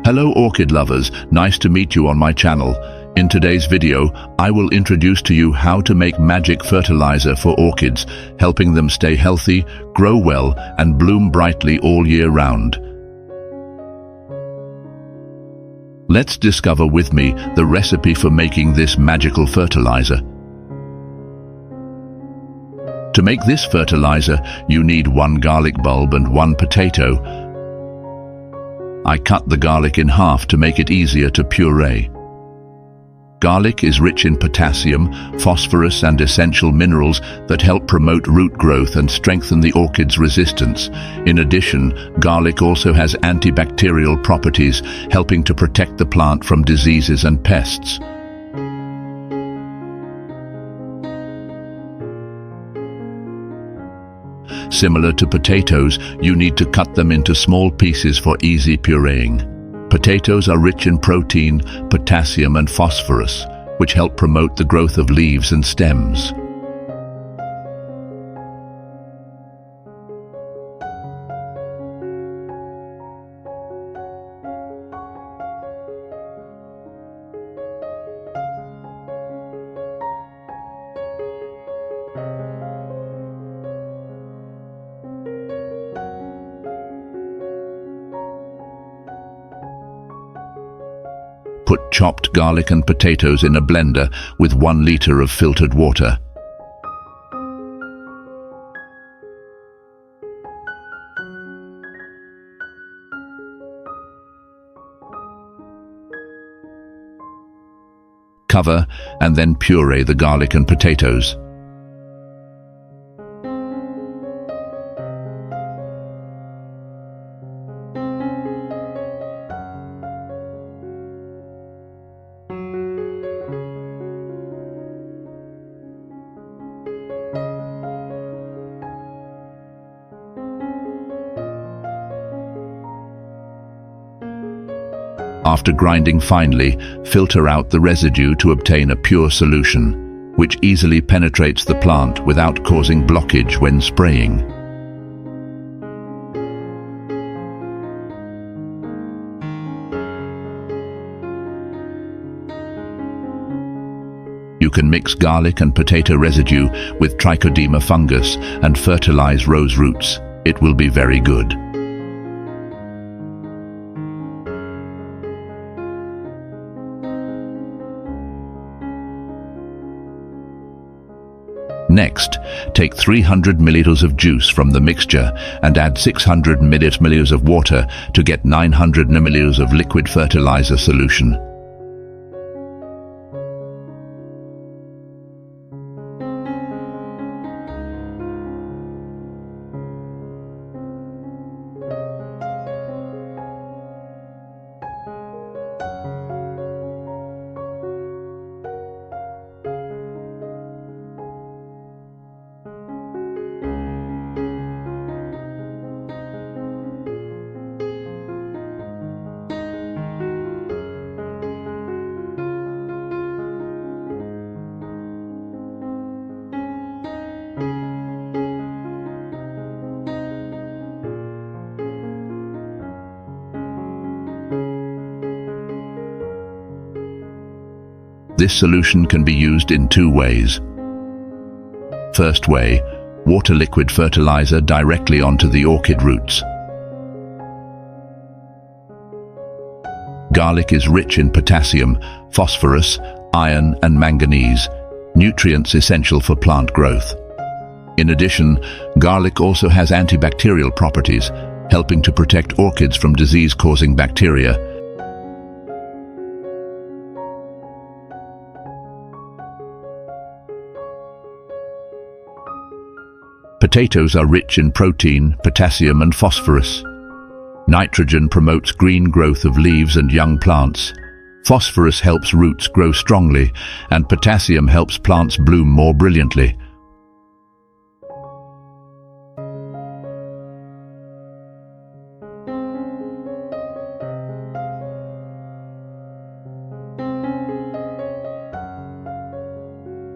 Hello orchid lovers, nice to meet you on my channel. In today's video, I will introduce to you how to make magic fertilizer for orchids, helping them stay healthy, grow well, and bloom brightly all year round. Let's discover with me the recipe for making this magical fertilizer. To make this fertilizer, you need 1 garlic bulb and 1 potato. I cut the garlic in half to make it easier to puree. Garlic is rich in potassium, phosphorus and essential minerals that help promote root growth and strengthen the orchid's resistance. In addition, garlic also has antibacterial properties, helping to protect the plant from diseases and pests. Similar to potatoes, you need to cut them into small pieces for easy pureeing. Potatoes are rich in protein, potassium and phosphorus, which help promote the growth of leaves and stems. Put chopped garlic and potatoes in a blender with 1 liter of filtered water. Cover and then puree the garlic and potatoes. After grinding finely, filter out the residue to obtain a pure solution, which easily penetrates the plant without causing blockage when spraying. You can mix garlic and potato residue with trichoderma fungus and fertilize rose roots. It will be very good. Next, take 300 milliliters of juice from the mixture and add 600 milliliters of water to get 900 milliliters of liquid fertilizer solution. This solution can be used in 2 ways. First way, water liquid fertilizer directly onto the orchid roots. Garlic is rich in potassium, phosphorus, iron and manganese, nutrients essential for plant growth. In addition, garlic also has antibacterial properties, helping to protect orchids from disease-causing bacteria. Potatoes are rich in protein, potassium and phosphorus. Nitrogen promotes green growth of leaves and young plants. Phosphorus helps roots grow strongly, and potassium helps plants bloom more brilliantly.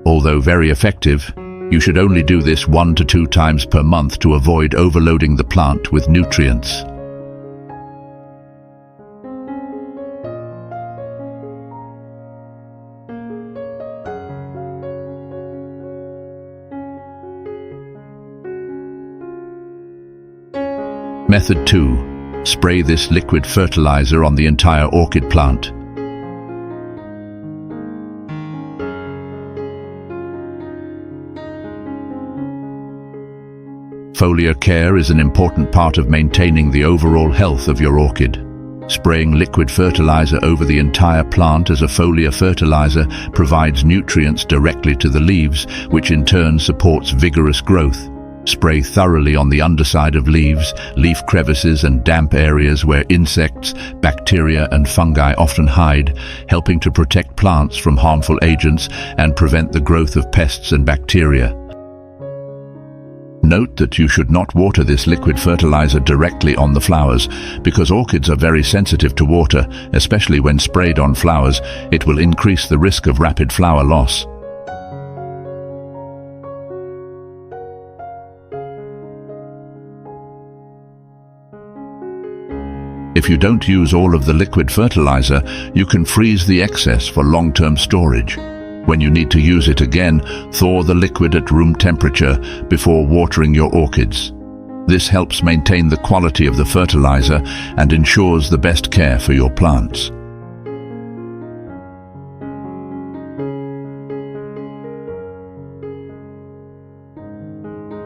Although very effective, you should only do this 1 to 2 times per month to avoid overloading the plant with nutrients. Method 2. Spray this liquid fertilizer on the entire orchid plant. Foliar care is an important part of maintaining the overall health of your orchid. Spraying liquid fertilizer over the entire plant as a foliar fertilizer provides nutrients directly to the leaves, which in turn supports vigorous growth. Spray thoroughly on the underside of leaves, leaf crevices and damp areas where insects, bacteria and fungi often hide, helping to protect plants from harmful agents and prevent the growth of pests and bacteria. Note that you should not water this liquid fertilizer directly on the flowers, because orchids are very sensitive to water, especially when sprayed on flowers. It will increase the risk of rapid flower loss. If you don't use all of the liquid fertilizer, you can freeze the excess for long-term storage. When you need to use it again, thaw the liquid at room temperature before watering your orchids. This helps maintain the quality of the fertilizer and ensures the best care for your plants.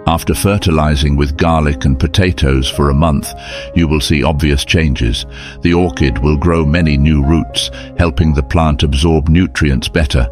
After fertilizing with garlic and potatoes for a month, you will see obvious changes. The orchid will grow many new roots, helping the plant absorb nutrients better.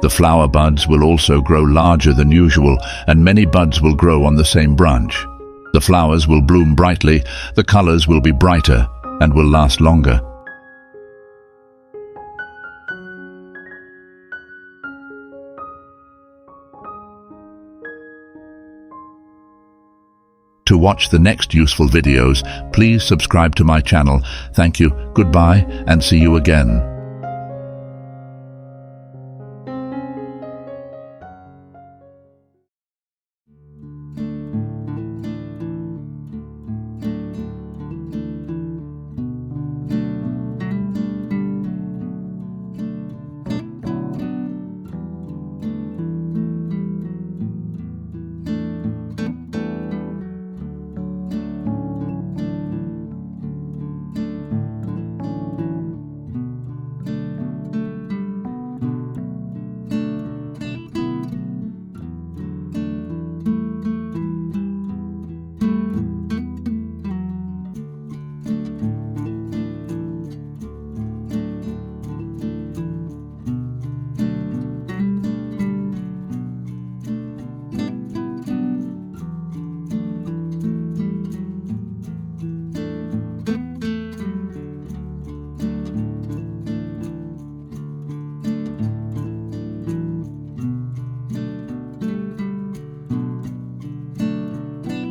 The flower buds will also grow larger than usual, and many buds will grow on the same branch. The flowers will bloom brightly, the colors will be brighter, and will last longer. To watch the next useful videos, please subscribe to my channel. Thank you, goodbye, and see you again.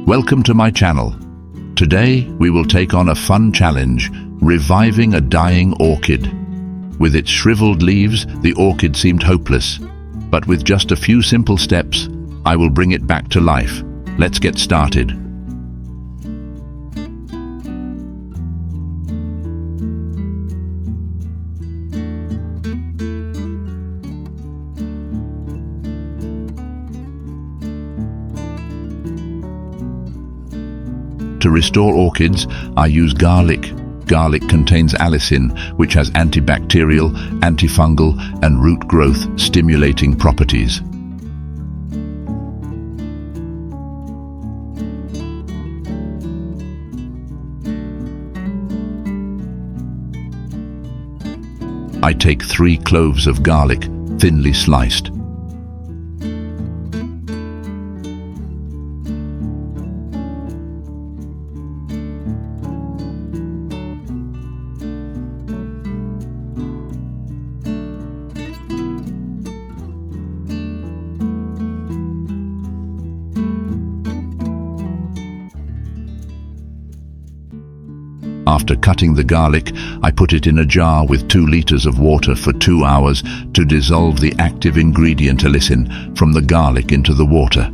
Welcome to my channel. Today we will take on a fun challenge, reviving a dying orchid. With its shriveled leaves, the orchid seemed hopeless. But with just a few simple steps, I will bring it back to life. Let's get started. To restore orchids, I use garlic. Garlic contains allicin, which has antibacterial, antifungal, and root growth stimulating properties. I take 3 cloves of garlic, thinly sliced. After cutting the garlic, I put it in a jar with 2 liters of water for 2 hours to dissolve the active ingredient allicin from the garlic into the water.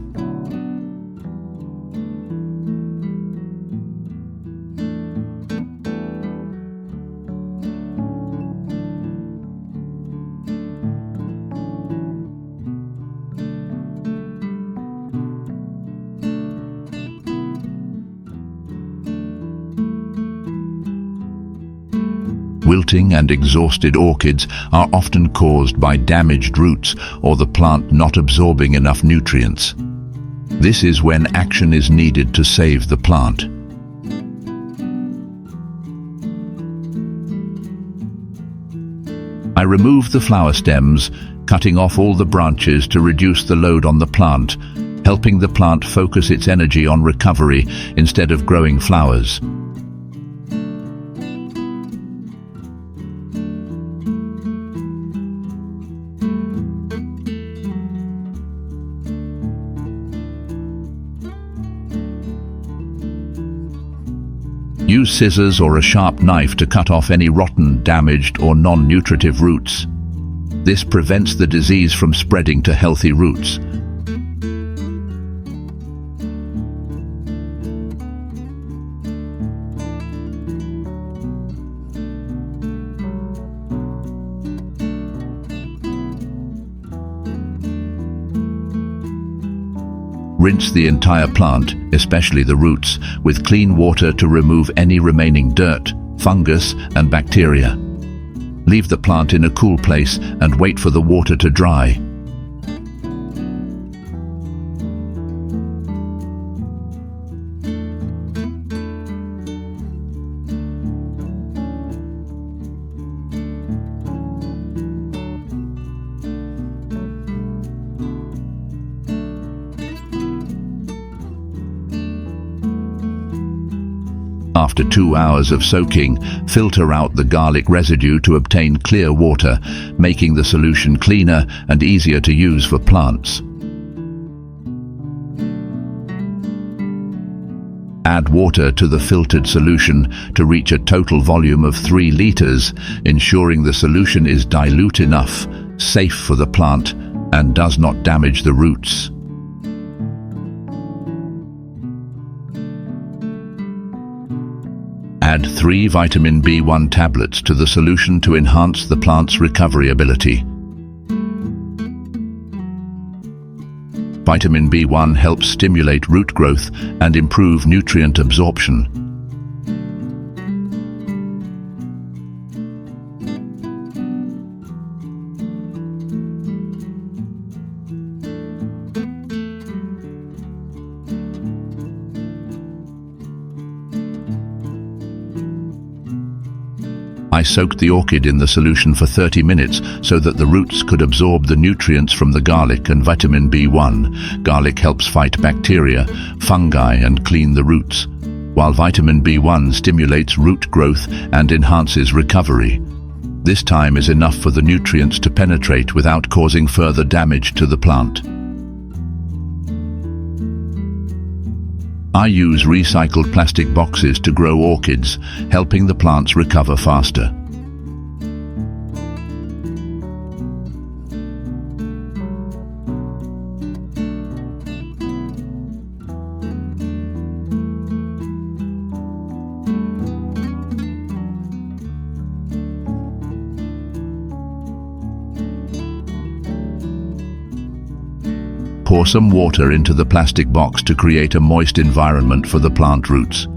Wilting and exhausted orchids are often caused by damaged roots or the plant not absorbing enough nutrients. This is when action is needed to save the plant. I remove the flower stems, cutting off all the branches to reduce the load on the plant, helping the plant focus its energy on recovery instead of growing flowers. Use scissors or a sharp knife to cut off any rotten, damaged or non-nutritive roots. This prevents the disease from spreading to healthy roots. Rinse the entire plant, especially the roots, with clean water to remove any remaining dirt, fungus and bacteria. Leave the plant in a cool place and wait for the water to dry. After 2 hours of soaking, filter out the garlic residue to obtain clear water, making the solution cleaner and easier to use for plants. Add water to the filtered solution to reach a total volume of 3 liters, ensuring the solution is dilute enough, safe for the plant, and does not damage the roots. Add 3 vitamin B1 tablets to the solution to enhance the plant's recovery ability. Vitamin B1 helps stimulate root growth and improve nutrient absorption. I soaked the orchid in the solution for 30 minutes so that the roots could absorb the nutrients from the garlic and vitamin B1. Garlic helps fight bacteria, fungi and clean the roots, while vitamin B1 stimulates root growth and enhances recovery. This time is enough for the nutrients to penetrate without causing further damage to the plant. I use recycled plastic boxes to grow orchids, helping the plants recover faster. Pour some water into the plastic box to create a moist environment for the plant roots.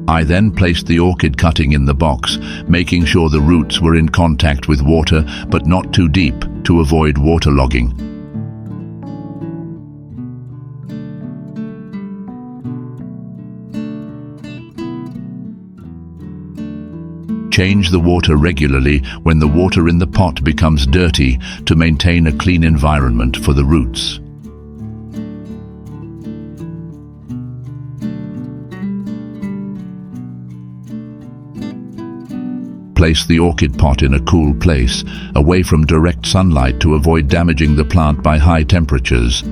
I then placed the orchid cutting in the box, making sure the roots were in contact with water but not too deep to avoid waterlogging. Change the water regularly when the water in the pot becomes dirty to maintain a clean environment for the roots. Place the orchid pot in a cool place, away from direct sunlight to avoid damaging the plant by high temperatures.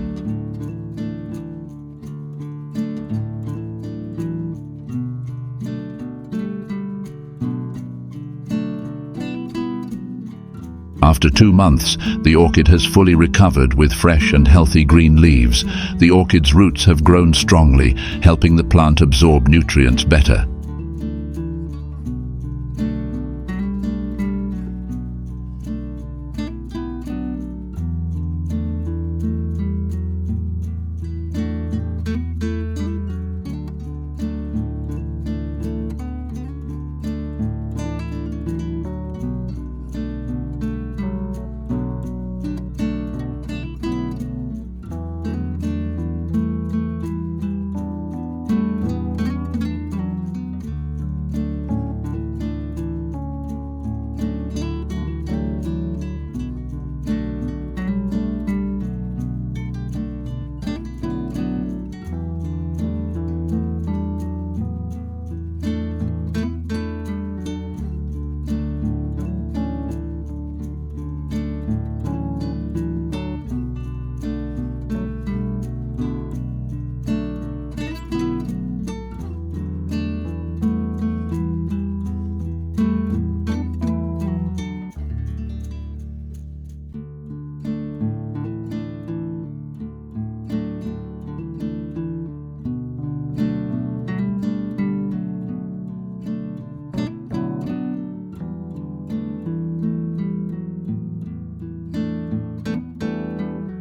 After 2 months, the orchid has fully recovered with fresh and healthy green leaves. The orchid's roots have grown strongly, helping the plant absorb nutrients better.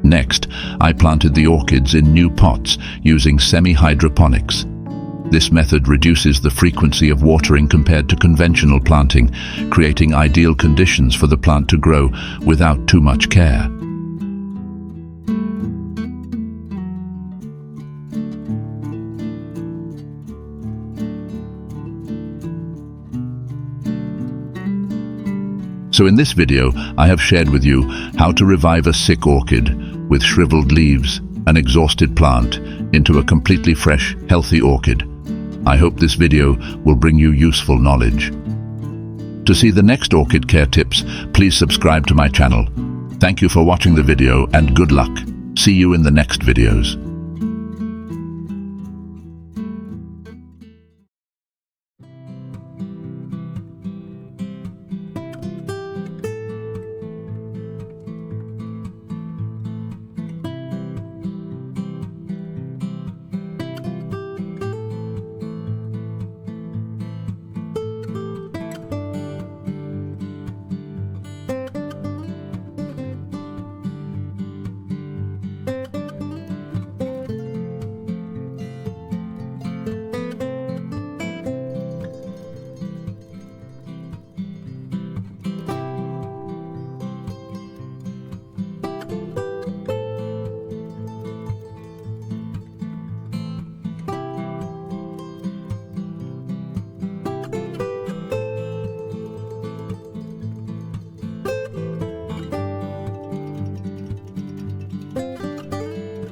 Next, I planted the orchids in new pots using semi-hydroponics. This method reduces the frequency of watering compared to conventional planting, creating ideal conditions for the plant to grow without too much care. So in this video, I have shared with you how to revive a sick orchid with shriveled leaves, an exhausted plant, into a completely fresh, healthy orchid. I hope this video will bring you useful knowledge. To see the next orchid care tips, please subscribe to my channel. Thank you for watching the video and good luck. See you in the next videos.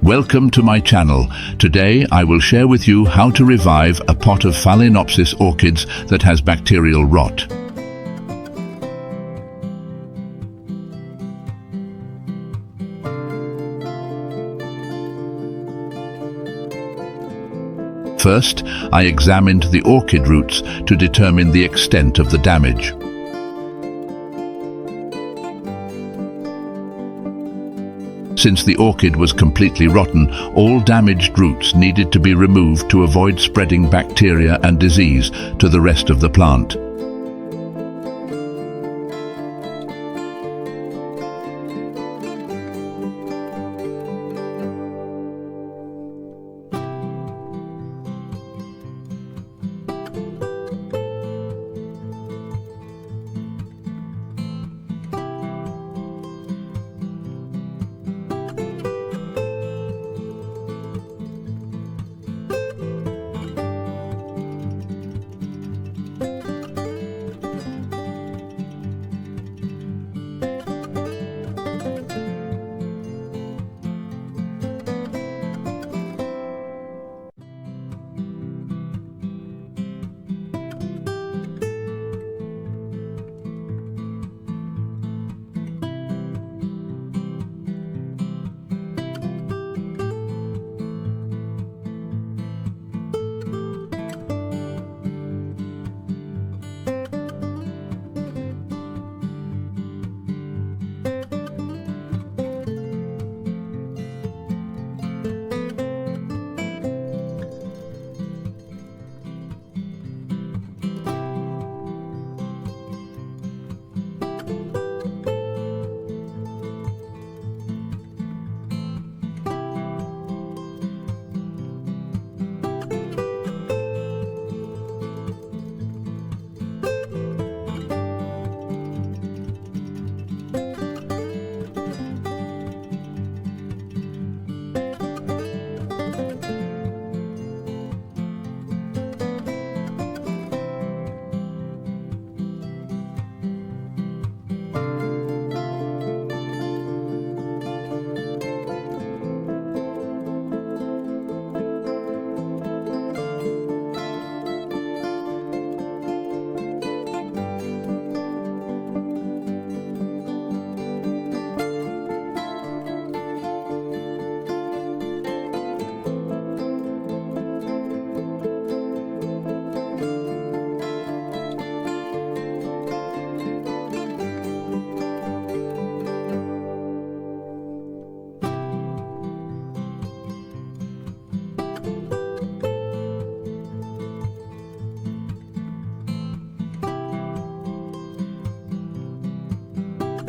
Welcome to my channel. Today I will share with you how to revive a pot of Phalaenopsis orchids that has bacterial rot. First, I examined the orchid roots to determine the extent of the damage. Since the orchid was completely rotten, all damaged roots needed to be removed to avoid spreading bacteria and disease to the rest of the plant.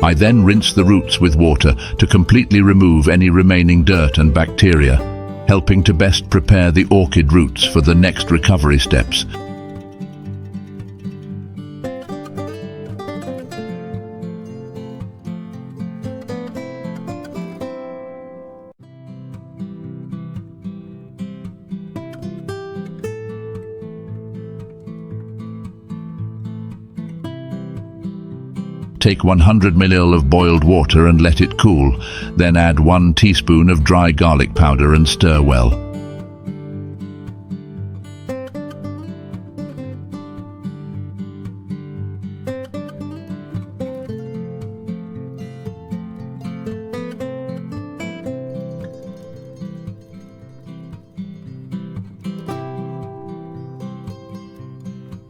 I then rinse the roots with water to completely remove any remaining dirt and bacteria, helping to best prepare the orchid roots for the next recovery steps. Take 100 ml of boiled water and let it cool. Then add 1 teaspoon of dry garlic powder and stir well.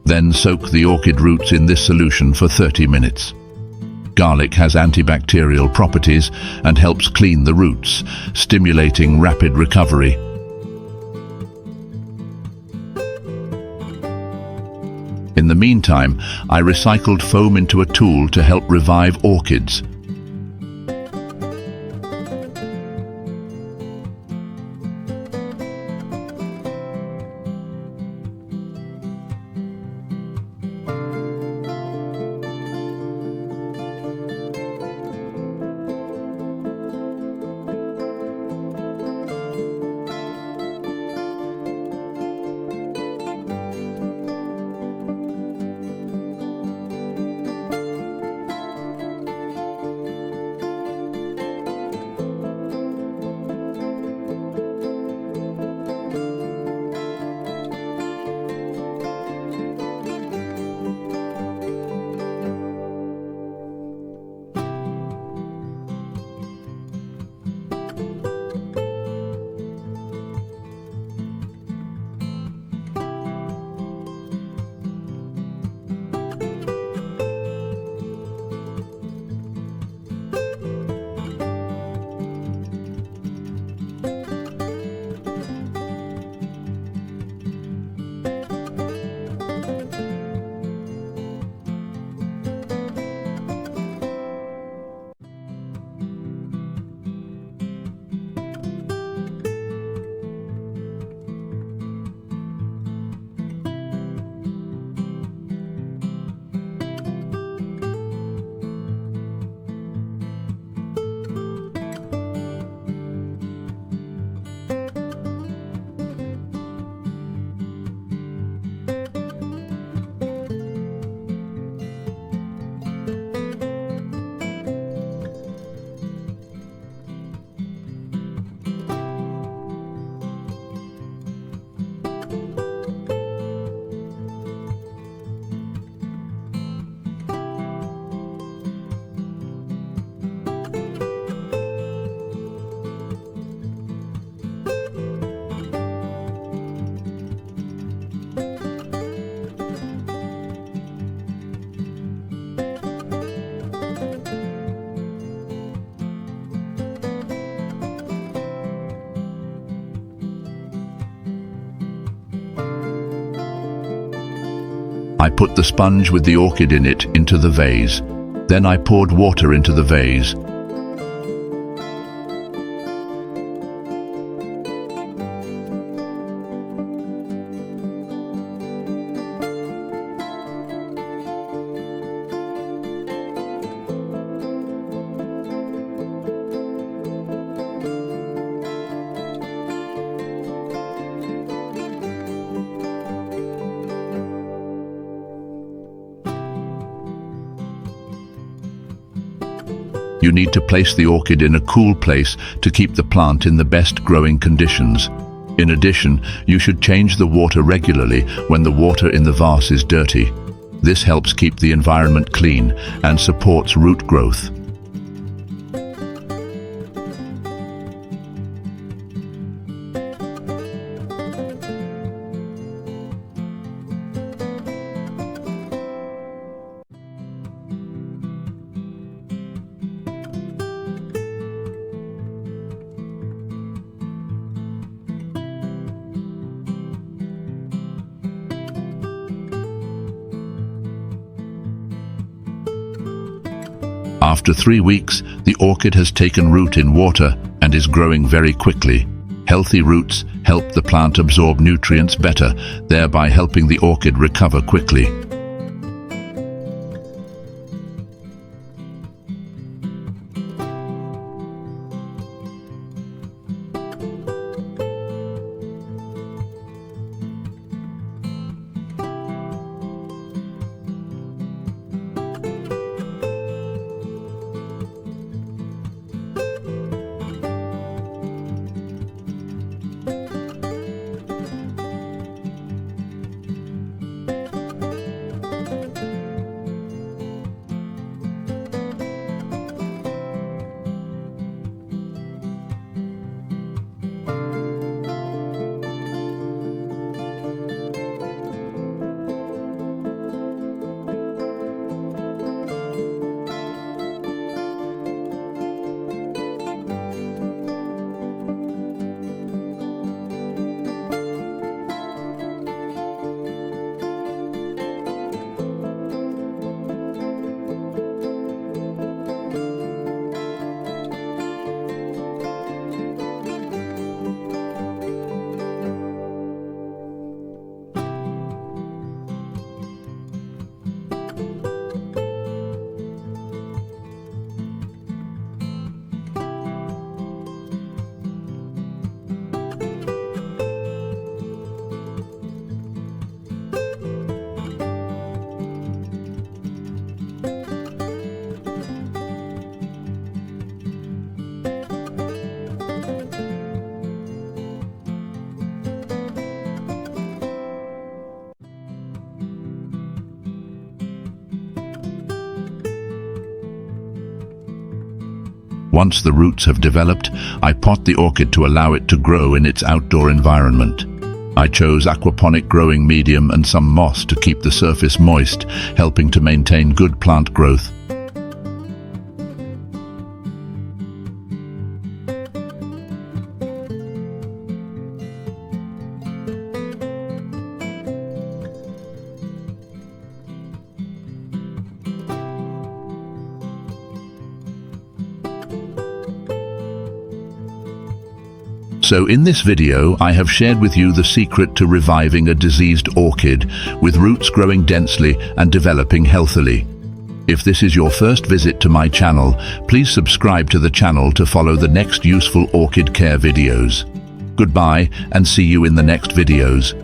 Then soak the orchid roots in this solution for 30 minutes. Garlic has antibacterial properties and helps clean the roots, stimulating rapid recovery. In the meantime, I recycled foam into a tool to help revive orchids. I put the sponge with the orchid in it into the vase. Then I poured water into the vase. You need to place the orchid in a cool place to keep the plant in the best growing conditions. In addition, you should change the water regularly when the water in the vase is dirty. This helps keep the environment clean and supports root growth. After 3 weeks, the orchid has taken root in water and is growing very quickly. Healthy roots help the plant absorb nutrients better, thereby helping the orchid recover quickly. Once the roots have developed, I pot the orchid to allow it to grow in its outdoor environment. I chose aquaponic growing medium and some moss to keep the surface moist, helping to maintain good plant growth. So in this video, I have shared with you the secret to reviving a diseased orchid with roots growing densely and developing healthily. If this is your first visit to my channel, please subscribe to the channel to follow the next useful orchid care videos. Goodbye and see you in the next videos.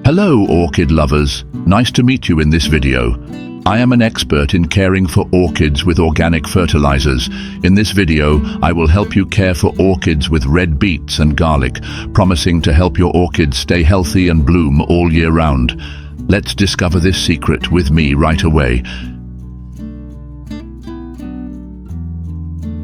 Hello orchid lovers, nice to meet you in this video. I am an expert in caring for orchids with organic fertilizers. In this video, I will help you care for orchids with red beets and garlic, promising to help your orchids stay healthy and bloom all year round. Let's discover this secret with me right away.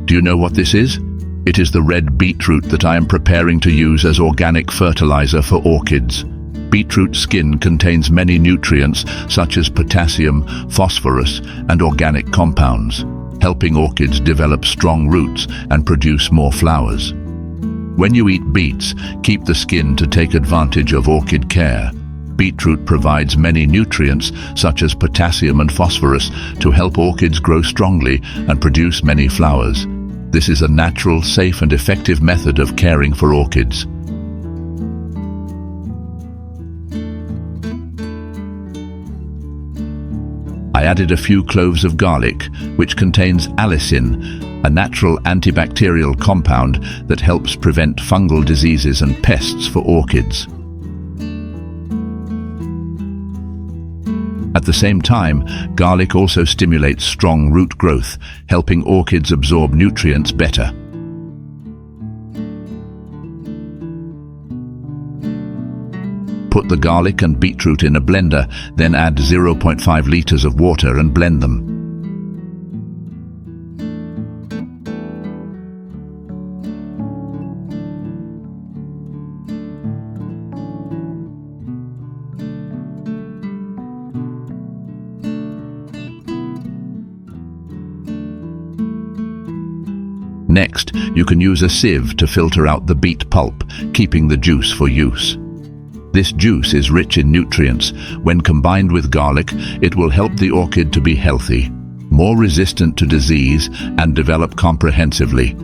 Do you know what this is? It is the red beetroot that I am preparing to use as organic fertilizer for orchids. Beetroot skin contains many nutrients such as potassium, phosphorus, and organic compounds, helping orchids develop strong roots and produce more flowers. When you eat beets, keep the skin to take advantage of orchid care. beetroot provides many nutrients such as potassium and phosphorus to help orchids grow strongly and produce many flowers. This is a natural, safe and effective method of caring for orchids. I added a few cloves of garlic, which contains allicin, a natural antibacterial compound that helps prevent fungal diseases and pests for orchids. At the same time, garlic also stimulates strong root growth, helping orchids absorb nutrients better. Put the garlic and beetroot in a blender, then add 0.5 liters of water and blend them. Next, you can use a sieve to filter out the beet pulp, keeping the juice for use. This juice is rich in nutrients. When combined with garlic, it will help the orchid to be healthy, more resistant to disease, and develop comprehensively.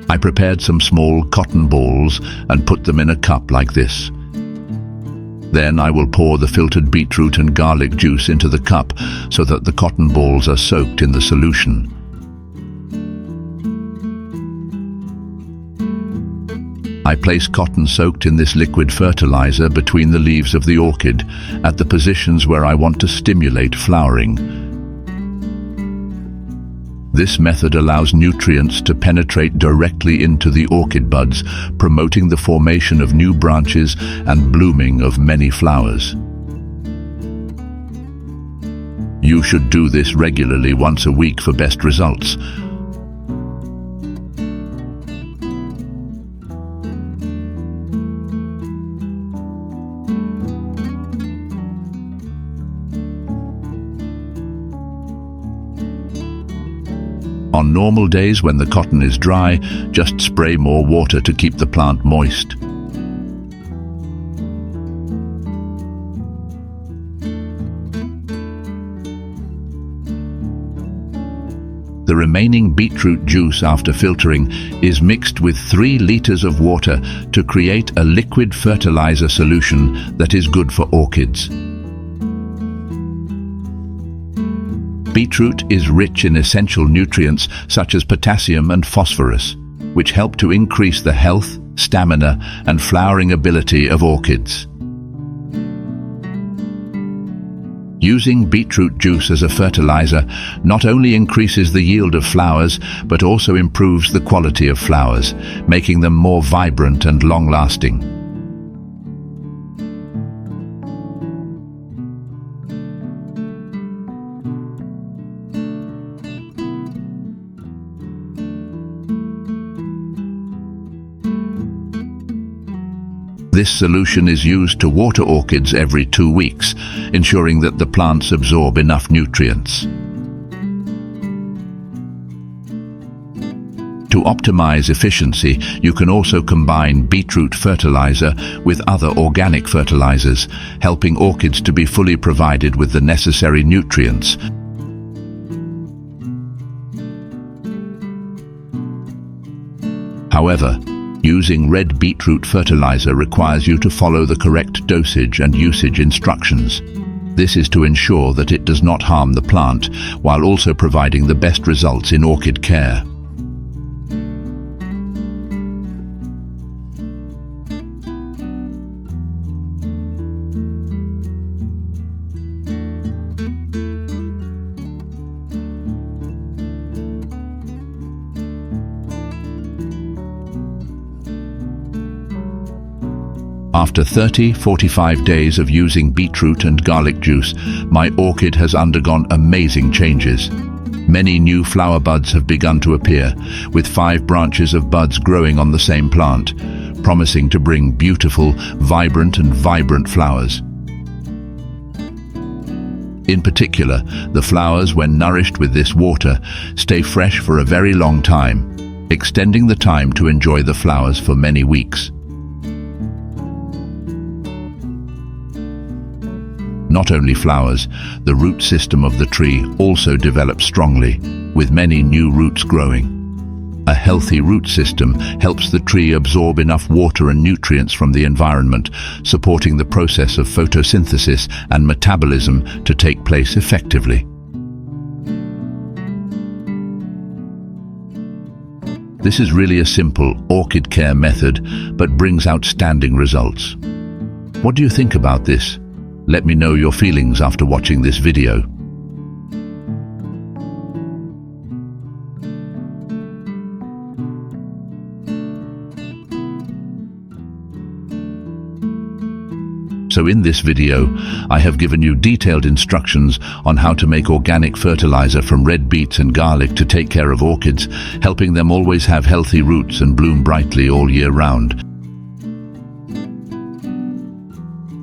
I prepared some small cotton balls and put them in a cup like this. Then I will pour the filtered beetroot and garlic juice into the cup so that the cotton balls are soaked in the solution. I place cotton soaked in this liquid fertilizer between the leaves of the orchid at the positions where I want to stimulate flowering. This method allows nutrients to penetrate directly into the orchid buds, promoting the formation of new branches and blooming of many flowers. You should do this regularly once a week for best results. On normal days when the cotton is dry, just spray more water to keep the plant moist. The remaining beetroot juice after filtering is mixed with 3 liters of water to create a liquid fertilizer solution that is good for orchids. Beetroot is rich in essential nutrients such as potassium and phosphorus, which help to increase the health, stamina, and flowering ability of orchids. Using beetroot juice as a fertilizer not only increases the yield of flowers, but also improves the quality of flowers, making them more vibrant and long-lasting. This solution is used to water orchids every 2 weeks, ensuring that the plants absorb enough nutrients. To optimize efficiency, you can also combine beetroot fertilizer with other organic fertilizers, helping orchids to be fully provided with the necessary nutrients. However, using red beetroot fertilizer requires you to follow the correct dosage and usage instructions. This is to ensure that it does not harm the plant, while also providing the best results in orchid care. After 30-45 days of using beetroot and garlic juice, my orchid has undergone amazing changes. Many new flower buds have begun to appear, with 5 branches of buds growing on the same plant, promising to bring beautiful, vibrant flowers. In particular, the flowers, when nourished with this water, stay fresh for a very long time, extending the time to enjoy the flowers for many weeks. Not only flowers, the root system of the tree also develops strongly, with many new roots growing. A healthy root system helps the tree absorb enough water and nutrients from the environment, supporting the process of photosynthesis and metabolism to take place effectively. This is really a simple orchid care method, but brings outstanding results. What do you think about this? Let me know your feelings after watching this video. So in this video, I have given you detailed instructions on how to make organic fertilizer from red beets and garlic to take care of orchids, helping them always have healthy roots and bloom brightly all year round.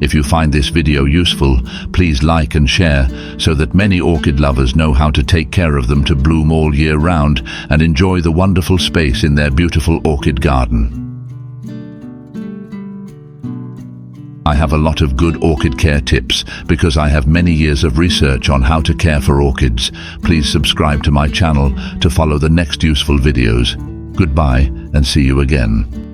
If you find this video useful, please like and share so that many orchid lovers know how to take care of them to bloom all year round and enjoy the wonderful space in their beautiful orchid garden. I have a lot of good orchid care tips because I have many years of research on how to care for orchids. Please subscribe to my channel to follow the next useful videos. Goodbye and see you again.